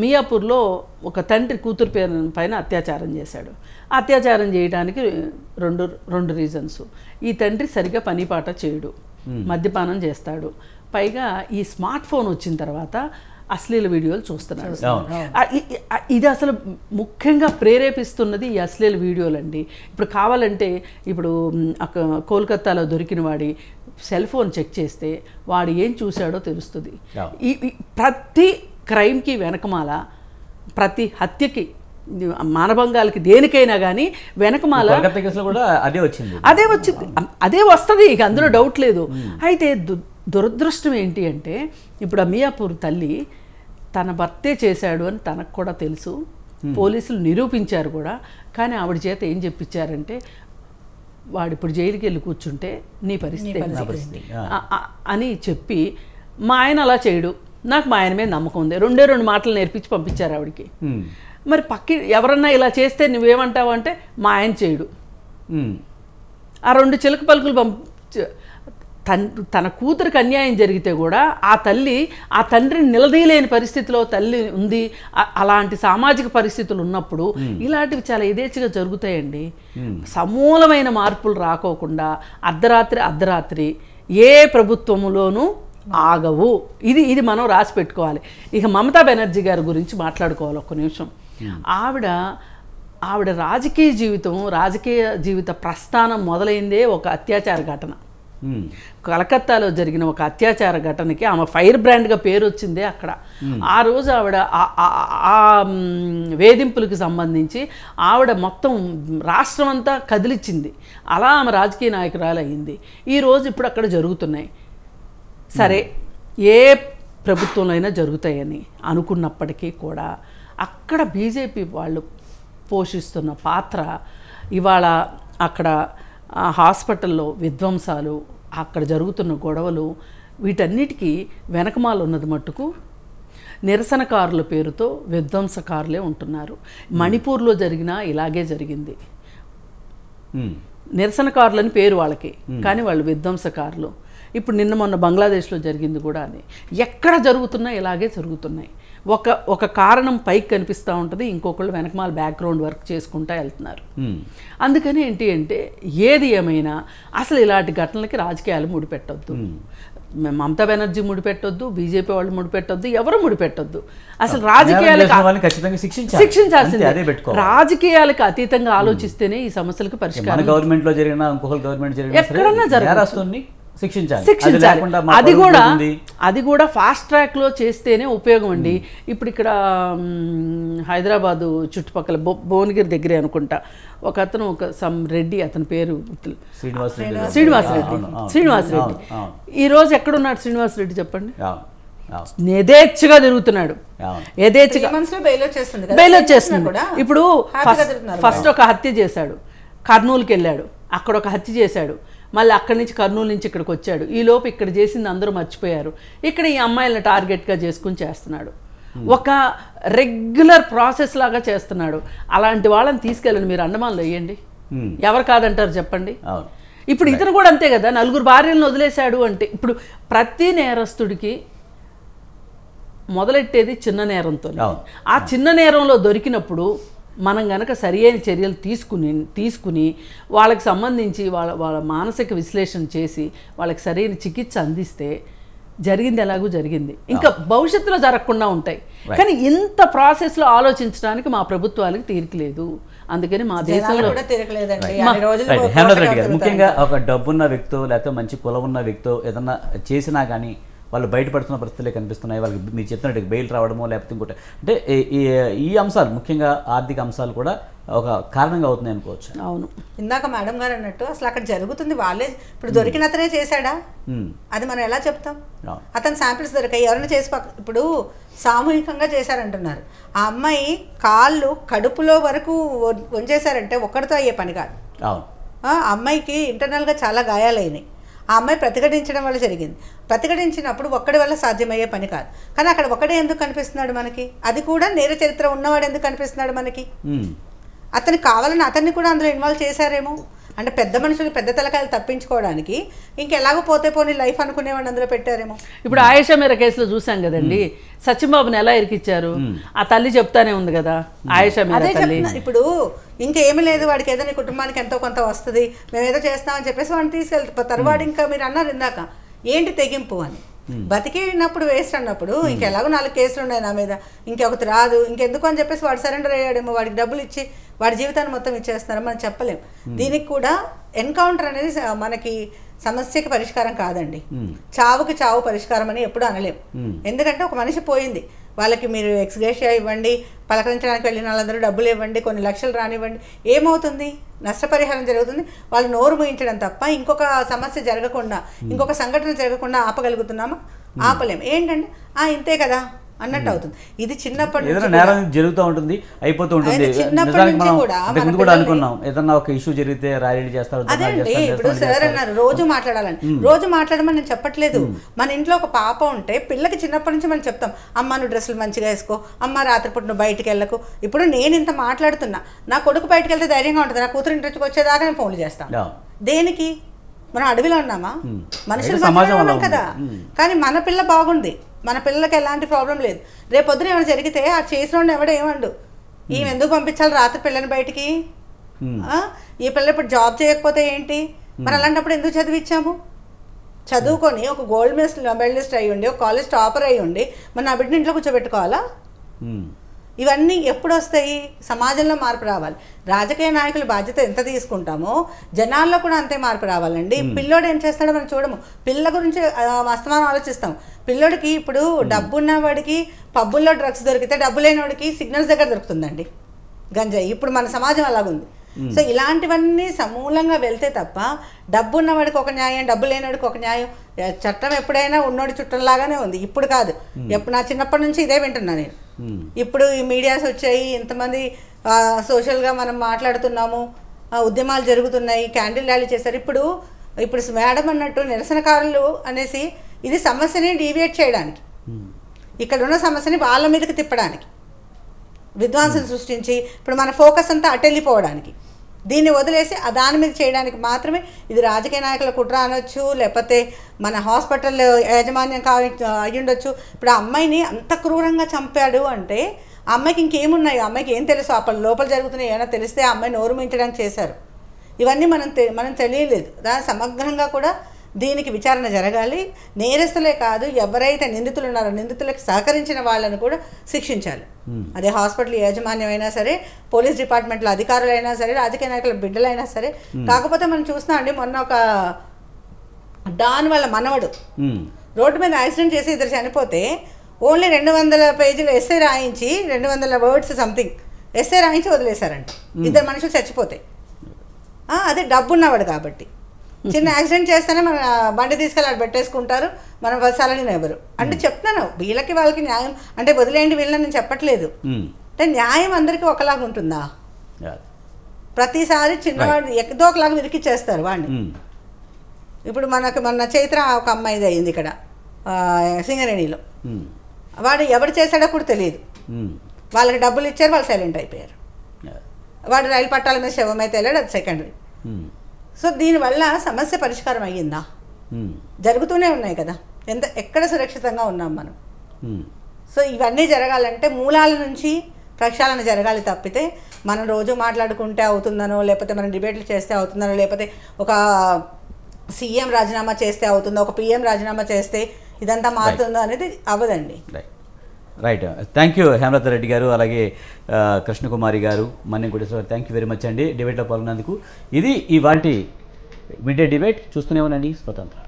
మియాపూర్లో ఒక తండ్రి కూతురు పైన అత్యాచారం చేశాడు. అత్యాచారం చేయడానికి రెండు రీజన్స్. ఈ తండ్రి సరిగ్గా పనిపాట చేయడు, మద్యపానం చేస్తాడు. పైగా ఈ స్మార్ట్ ఫోన్ వచ్చిన తర్వాత అశ్లీల వీడియోలు చూస్తున్నాడు. ఇది అసలు ముఖ్యంగా ప్రేరేపిస్తున్నది ఈ అశ్లీల వీడియోలండి. ఇప్పుడు కావాలంటే ఇప్పుడు కోల్కతాలో దొరికిన వాడి సెల్ ఫోన్ చెక్ చేస్తే వాడు ఏం చూశాడో తెలుస్తుంది. ప్రతి క్రైమ్కి వెనకమాల, ప్రతి హత్యకి, మానభంగాలకి, దేనికైనా కానీ వెనకమాల అదే వచ్చింది, అదే వస్తుంది. ఇక అందులో డౌట్ లేదు. అయితే దురదృష్టం ఏంటి అంటే, ఇప్పుడు ఆ మియాపూర్ తల్లి తన భర్తే చేశాడు అని తనకు కూడా తెలుసు, పోలీసులు నిరూపించారు కూడా. కానీ ఆవిడ చేత ఏం చెప్పించారంటే, వాడు ఇప్పుడు జైలుకి వెళ్ళి కూర్చుంటే నీ పరిస్థితి అని చెప్పి, మా ఆయన అలా చేయడు, నాకు మా ఆయన మీద నమ్మకం ఉంది, 2 మాటలు నేర్పించి పంపించారు ఆవిడకి. మరి ఎవరన్నా ఇలా చేస్తే నువ్వేమంటావు అంటే, మా ఆయన చేయడు. ఆ 2 చిలక పలుకులు తన కూతురికి అన్యాయం జరిగితే కూడా ఆ తండ్రిని నిలదీయలేని పరిస్థితిలో తల్లి ఉంది. అలాంటి సామాజిక పరిస్థితులు ఉన్నప్పుడు ఇలాంటివి చాలా యథేచ్ఛగా జరుగుతాయండి. సమూలమైన మార్పులు రాకోకుండా అర్ధరాత్రి ఏ ప్రభుత్వములోనూ ఆగవు. ఇది మనం రాసి పెట్టుకోవాలి. ఇక మమతా బెనర్జీ గారి గురించి మాట్లాడుకోవాలి ఒక్క నిమిషం. ఆవిడ ఆవిడ రాజకీయ జీవిత ప్రస్థానం మొదలైందే ఒక అత్యాచార ఘటన. కలకత్తాలో జరిగిన ఒక అత్యాచార ఘటనకి ఆమె ఫైర్ బ్రాండ్గా పేరు వచ్చిందే అక్కడ. ఆ రోజు ఆవిడ ఆ వేధింపులకు సంబంధించి ఆవిడ మొత్తం రాష్ట్రం అంతా కదిలిచ్చింది. అలా ఆమె రాజకీయ నాయకురాలు అయింది. ఈరోజు ఇప్పుడు అక్కడ జరుగుతున్నాయి. సరే, ఏ ప్రభుత్వంలో అయినా జరుగుతాయని అనుకున్నప్పటికీ కూడా అక్కడ బీజేపీ వాళ్ళు పోషిస్తున్న పాత్ర ఇవాళ అక్కడ హాస్పిటల్లో విధ్వంసాలు, అక్కడ జరుగుతున్న గొడవలు, వీటన్నిటికీ వెనకమాల ఉన్నది మట్టుకు నిరసనకారుల పేరుతో విధ్వంసకారులే ఉంటున్నారు. మణిపూర్లో జరిగినా ఇలాగే జరిగింది. నిరసనకారులని పేరు వాళ్ళకి, కానీ వాళ్ళు విధ్వంసకారులు. ఇప్పుడు నిన్న మొన్న బంగ్లాదేశ్లో జరిగింది కూడా అది. ఎక్కడ జరుగుతున్నా ఇలాగే జరుగుతున్నాయి. ఒక కారణం పైకి కనిపిస్తూ ఉంటుంది, ఇంకొకళ్ళు వెనకమాల బ్యాక్గ్రౌండ్ వర్క్ చేసుకుంటూ వెళ్తున్నారు. అందుకని ఏంటి అంటే ఏది ఏమైనా అసలు ఇలాంటి ఘటనలకి రాజకీయాలు ముడిపెట్టొద్దు. మమతా బెనర్జీ ముడిపెట్టొద్దు, బీజేపీ వాళ్ళు ముడిపెట్టొద్దు, ఎవరు ముడిపెట్టొద్దు. అసలు రాజకీయాలకు శిక్షించాల్సిందే. రాజకీయాలకు అతీతంగా ఆలోచిస్తేనే ఈ సమస్యలకు పరిష్కారం. గవర్నమెంట్లో జరిగిన ఇంకొక గవర్నమెంట్ జరిగిన ఎక్కడన్నా జరగదు. శిక్షించాలి. అది కూడా ఫాస్ట్ ట్రాక్లో చేస్తేనే ఉపయోగం అండి. ఇప్పుడు ఇక్కడ హైదరాబాదు చుట్టుపక్కల భువనగిరి దగ్గరే అనుకుంటా ఒక అతను, రెడ్డి, అతని పేరు శ్రీనివాసరెడ్డి. ఈరోజు ఎక్కడున్నాడు శ్రీనివాసరెడ్డి చెప్పండి? యథేచ్ఛగా తిరుగుతున్నాడు. బెయిల్ వచ్చేస్తుంది. ఇప్పుడు ఫస్ట్ ఒక హత్య చేశాడు, కర్నూలుకి వెళ్ళాడు, అక్కడ ఒక హత్య చేశాడు, మళ్ళీ అక్కడి నుంచి కర్నూలు నుంచి ఇక్కడికి వచ్చాడు. ఈలోపు ఇక్కడ చేసింది అందరూ మర్చిపోయారు. ఇక్కడ ఈ అమ్మాయిలను టార్గెట్గా చేసుకుని చేస్తున్నాడు. ఒక రెగ్యులర్ ప్రాసెస్ లాగా చేస్తున్నాడు. అలాంటి వాళ్ళని తీసుకెళ్ళండి, మీరు అండమాన్లో వేయండి, ఎవరు కాదంటారు చెప్పండి. ఇప్పుడు ఇతను కూడా అంతే కదా, 4 భార్యలను వదిలేశాడు అంటే. ఇప్పుడు ప్రతి నేరస్తుడికి మొదలెట్టేది చిన్న నేరంతో. ఆ చిన్న నేరంలో దొరికినప్పుడు మనం గనక సరి అయిన చర్యలు తీసుకుని వాళ్ళకి సంబంధించి వాళ్ళ మానసిక విశ్లేషణ చేసి వాళ్ళకి సరైన చికిత్స అందిస్తే జరిగింది ఎలాగూ జరిగింది, ఇంకా భవిష్యత్తులో జరగకుండా ఉంటాయి. కానీ ఇంత ప్రాసెస్లో ఆలోచించడానికి మా ప్రభుత్వాలకు తీరిక లేదు. అందుకని మా దేశంలో ముఖ్యంగా ఒక డబ్బున్న వ్యక్తో లేకపోతే మంచి కులం ఉన్న వ్యక్తో ఏదన్నా చేసినా కానీ వాళ్ళు బయటపడుతున్న పరిస్థితులే కనిపిస్తున్నాయి. వాళ్ళకి మీరు చెప్పినట్టు బెయిల్ రావడమో లేకపోతే ఇంకోటి అంటే ఈ అంశాలు, ముఖ్యంగా ఆర్థిక అంశాలు కూడా ఒక కారణంగా అవుతున్నాయి అనుకోవచ్చు. అవును, ఇందాక మేడం గారు అన్నట్టు అసలు అక్కడ జరుగుతుంది వాళ్ళే. ఇప్పుడు దొరికిన అతనే చేశాడా, అది మనం ఎలా చెప్తాం? అతను శాంపిల్స్ దొరికాయి, ఎవరైనా చేసి ఇప్పుడు సామూహికంగా చేశారంటున్నారు. ఆ అమ్మాయి కాళ్ళు కడుపులో వరకు వంచేశారంటే ఒక్కడితో అయ్యే పని కాదు. ఆ అమ్మాయికి ఇంటర్నల్గా చాలా గాయాలైనాయి. ఆ అమ్మాయి ప్రతిఘటించడం వల్ల జరిగింది. ప్రతిఘటించినప్పుడు ఒక్కడి వల్ల సాధ్యమయ్యే పని కాదు. కానీ అక్కడ ఒక్కడే ఎందుకు కనిపిస్తున్నాడు మనకి? అది కూడా నేర చరిత్ర ఉన్నవాడు ఎందుకు కనిపిస్తున్నాడు మనకి? అతనికి కావాలని అతన్ని కూడా అందులో ఇన్వాల్వ్ చేశారేమో. అంటే పెద్ద మనుషులు పెద్ద తలకాయలు తప్పించుకోవడానికి ఇంకెలాగో పోతే పోనీ లైఫ్ అనుకునేవాడిని అందులో పెట్టారేమో. ఇప్పుడు ఆయేషా మీరా కేసులో చూసాం కదండి, సచిన్బాబుని ఎలా ఇరికిచ్చారు. ఆ తల్లి చెప్తానే ఉంది కదా, ఆయేషా మీరా తల్లి. ఇప్పుడు ఇంకేమీ లేదు, వాడికి ఏదో నీ కుటుంబానికి ఎంతో కొంత వస్తుంది, మేము ఏదో చేస్తామని చెప్పేసి వాడిని తీసుకెళ్తారు. వాడు ఇంకా మీరు అన్నారు ఇందాక ఏంటి తెగింపు అని, బతికినప్పుడు వేస్ట్ అన్నప్పుడు ఇంకెలాగో 4 కేసులు ఉన్నాయి నా మీద, ఇంకొకటి రాదు ఇంకెందుకు అని చెప్పేసి వాడు సరెండర్ అయ్యాడేమో. వాడికి డబ్బులు ఇచ్చి వాడి జీవితాన్ని మొత్తం ఇచ్చేస్తారో మనం చెప్పలేం. దీనికి కూడా ఎన్కౌంటర్ అనేది మనకి సమస్యకి పరిష్కారం కాదండి. చావుకి చావు పరిష్కారం అని ఎప్పుడు అనలేం. ఎందుకంటే ఒక మనిషి పోయింది, వాళ్ళకి మీరు ఎక్స్గ్రేషియా ఇవ్వండి, పలకరించడానికి వెళ్ళిన వాళ్ళందరూ డబ్బులు ఇవ్వండి, కొన్ని లక్షలు రానివ్వండి, ఏమవుతుంది? నష్టపరిహారం జరుగుతుంది. వాళ్ళు నోరు మూయించడం తప్ప ఇంకొక సమస్య జరగకుండా, ఇంకొక సంఘటన జరగకుండా ఆపగలుగుతున్నామా? ఆపలేం. ఏంటంటే ఇంతే కదా అన్నట్టు అవుతుంది. ఇది చిన్నప్పటి నుంచి నేరం జరుగుతూ ఉంటుంది, అయిపోతూ ఉంటుంది. కూడా అనుకున్నాం ఏదన్నా ఒక ఇష్యూ జరిగితే ర్యాలీ చేస్తారు. అదండి, ఇప్పుడు సార్ అన్నారు రోజు మాట్లాడాలని. రోజు మాట్లాడమని నేను చెప్పట్లేదు. మన ఇంట్లో ఒక పాప ఉంటే పిల్లకి చిన్నప్పటి నుంచి మనం చెప్తాం, అమ్మ నువ్వు డ్రెస్సులు మంచిగా వేసుకో, అమ్మ రాత్రిపూట నువ్వు బయటికి వెళ్ళకు. ఇప్పుడు నేను ఇంత మాట్లాడుతున్నా, నా కొడుకు బయటకు వెళ్తే ధైర్యంగా ఉంటుంది, నా కూతురు ఇంటికి వచ్చేదాకా నేను ఫోన్లు చేస్తాను. దేనికి? మనం అడవిలో ఉన్నామా? మనుషులు ఉన్నాం కదా. కానీ మన పిల్ల బాగుంది, మన పిల్లలకి ఎలాంటి ప్రాబ్లం లేదు. రేపు పొద్దున ఏమైనా జరిగితే ఆ చేసిన ఎవడేమండు, ఈమె ఎందుకు పంపించాలి రాత్రి పిల్లని బయటికి? ఈ పిల్ల ఇప్పుడు జాబ్ చేయకపోతే ఏంటి? మరి అలాంటప్పుడు ఎందుకు చదివించాము? చదువుకొని ఒక గోల్డ్ మెడలిస్ట్ అయ్యి ఉండి, ఒక కాలేజ్ టాపర్ అయ్యి ఉండి, మరి నా బిడ్డని ఇంట్లో కూర్చోబెట్టుకోవాలా? ఇవన్నీ ఎప్పుడు వస్తాయి? సమాజంలో మార్పు రావాలి. రాజకీయ నాయకుల బాధ్యత ఎంత తీసుకుంటామో జనాల్లో కూడా అంతే మార్పు రావాలండి. పిల్లోడు ఏం చేస్తాడో మనం చూడము. పిల్ల గురించి అస్తమానం ఆలోచిస్తాం. పిల్లోడికి ఇప్పుడు డబ్బు ఉన్నవాడికి పబ్బుల్లో డ్రగ్స్ దొరికితే డబ్బు లేనివాడికి సిగ్నల్స్ దగ్గర దొరుకుతుందండి గంజాయి. ఇప్పుడు మన సమాజం అలాగుంది. సో ఇలాంటివన్నీ సమూలంగా వెళ్తే తప్ప డబ్బు ఉన్నవాడికి ఒక న్యాయం, డబ్బు లేనివాడికి ఒక న్యాయం. చట్టం ఎప్పుడైనా ఉన్నోడి చుట్టంలాగానే ఉంది. ఇప్పుడు కాదు, ఎప్పుడు నా చిన్నప్పటి నుంచి ఇదే వింటున్నా నేను. ఇప్పుడు ఈ మీడియాస్ వచ్చాయి, ఇంతమంది సోషల్గా మనం మాట్లాడుతున్నాము, ఉద్యమాలు జరుగుతున్నాయి, క్యాండిల్ ర్యాలీ చేశారు. ఇప్పుడు మేడం అన్నట్టు నిరసనకారులు అనేసి ఇది సమస్యని డీవియేట్ చేయడానికి, ఇక్కడ ఉన్న సమస్యని వాళ్ళ మీదకి తిప్పడానికి, విద్వాంసం సృష్టించి ఇప్పుడు మన ఫోకస్ అంతా అటెళ్ళిపోవడానికి, దీన్ని వదిలేసి దాని మీద చేయడానికి మాత్రమే ఇది రాజకీయ నాయకుల కుట్ర అనొచ్చు, లేకపోతే మన హాస్పిటల్ యాజమాన్యం అయ్యుండొచ్చు. ఇప్పుడు ఆ అమ్మాయిని అంత క్రూరంగా చంపాడు అంటే ఆ అమ్మాయికి ఇంకేమున్నాయి? ఆ అమ్మాయికి ఏం తెలుసు? అప్పుడు లోపల జరుగుతున్నాయి ఏమైనా తెలిస్తే ఆ అమ్మాయిని నోరుమించడానికి చేశారు. ఇవన్నీ మనం తెలియలేదు. దాని సమగ్రంగా కూడా దీనికి విచారణ జరగాలి. నేరస్తులే కాదు, ఎవరైతే నిందితులు ఉన్నారో నిందితులకు సహకరించిన వాళ్ళని కూడా శిక్షించాలి. అదే హాస్పిటల్ యాజమాన్యం అయినా సరే, పోలీస్ డిపార్ట్మెంట్లో అధికారులైనా సరే, రాజకీయ నాయకుల బిడ్డలైనా సరే. కాకపోతే మనం చూస్తున్నాం అండి, మొన్న ఒక డాన్ వాళ్ళ మనవడు రోడ్డు మీద యాక్సిడెంట్ చేసి ఇద్దరు చనిపోతే ఓన్లీ 200 పేజీలు ఎస్సే రాయించి 200 వర్డ్స్ సంథింగ్ ఎస్సే రాయించి వదిలేశారంట. ఇద్దరు మనుషులు చచ్చిపోతే అదే డబ్బున్నవాడు కాబట్టి. చిన్న యాక్సిడెంట్ చేస్తేనే మన బండి తీసుకెళ్ళి అక్కడ పెట్టేసుకుంటారు, మనం బస్సాలని ఎవరు అంటే చెప్తున్నాను. వీళ్ళకి వాళ్ళకి న్యాయం అంటే వదిలేయండి వీళ్ళని నేను చెప్పట్లేదు. అంటే న్యాయం అందరికీ ఒకలాగా ఉంటుందా? ప్రతిసారి చిన్నవాడు ఎక్కదో ఒకలాగా విరికిచ్చేస్తారు వాడిని. ఇప్పుడు మొన్న చైత్ర ఒక అమ్మాయిది అయింది ఇక్కడ సింగరేణిలో. వాడు ఎవరు చేశాడో కూడా తెలియదు. వాళ్ళకి డబ్బులు ఇచ్చారు, వాళ్ళు సైలెంట్ అయిపోయారు. వాడు రైలు పట్టాల మీద శవం అయితే వెళ్ళాడు, అది సెకండరీ. సో దీనివల్ల సమస్య పరిష్కారం అయ్యిందా? జరుగుతూనే ఉన్నాయి కదా. ఎక్కడ సురక్షితంగా ఉన్నాం మనం? సో ఇవన్నీ జరగాలంటే మూలాల నుంచి ప్రక్షాళన జరగాలి తప్పితే మనం రోజు మాట్లాడుకుంటే అవుతుందనో, లేకపోతే మనం డిబేట్లు చేస్తే అవుతుందనో, లేకపోతే ఒక సీఎం రాజీనామా చేస్తే అవుతుందో, ఒక పిఎం రాజీనామా చేస్తే ఇదంతా మారుతుందో అనేది అవ్వదండి. Right. Thank you Hemalatha Reddy గారు, అలాగే కృష్ణకుమారి గారు, మన్యం కోటేశ్వర గారు. థ్యాంక్ యూ వెరీ మచ్ అండి డిబేట్లో పాల్గొన్నందుకు. ఇది ఇవాల్టి మిడ్ డే డిబేట్. చూస్తూనే ఉండండి స్వతంత్ర.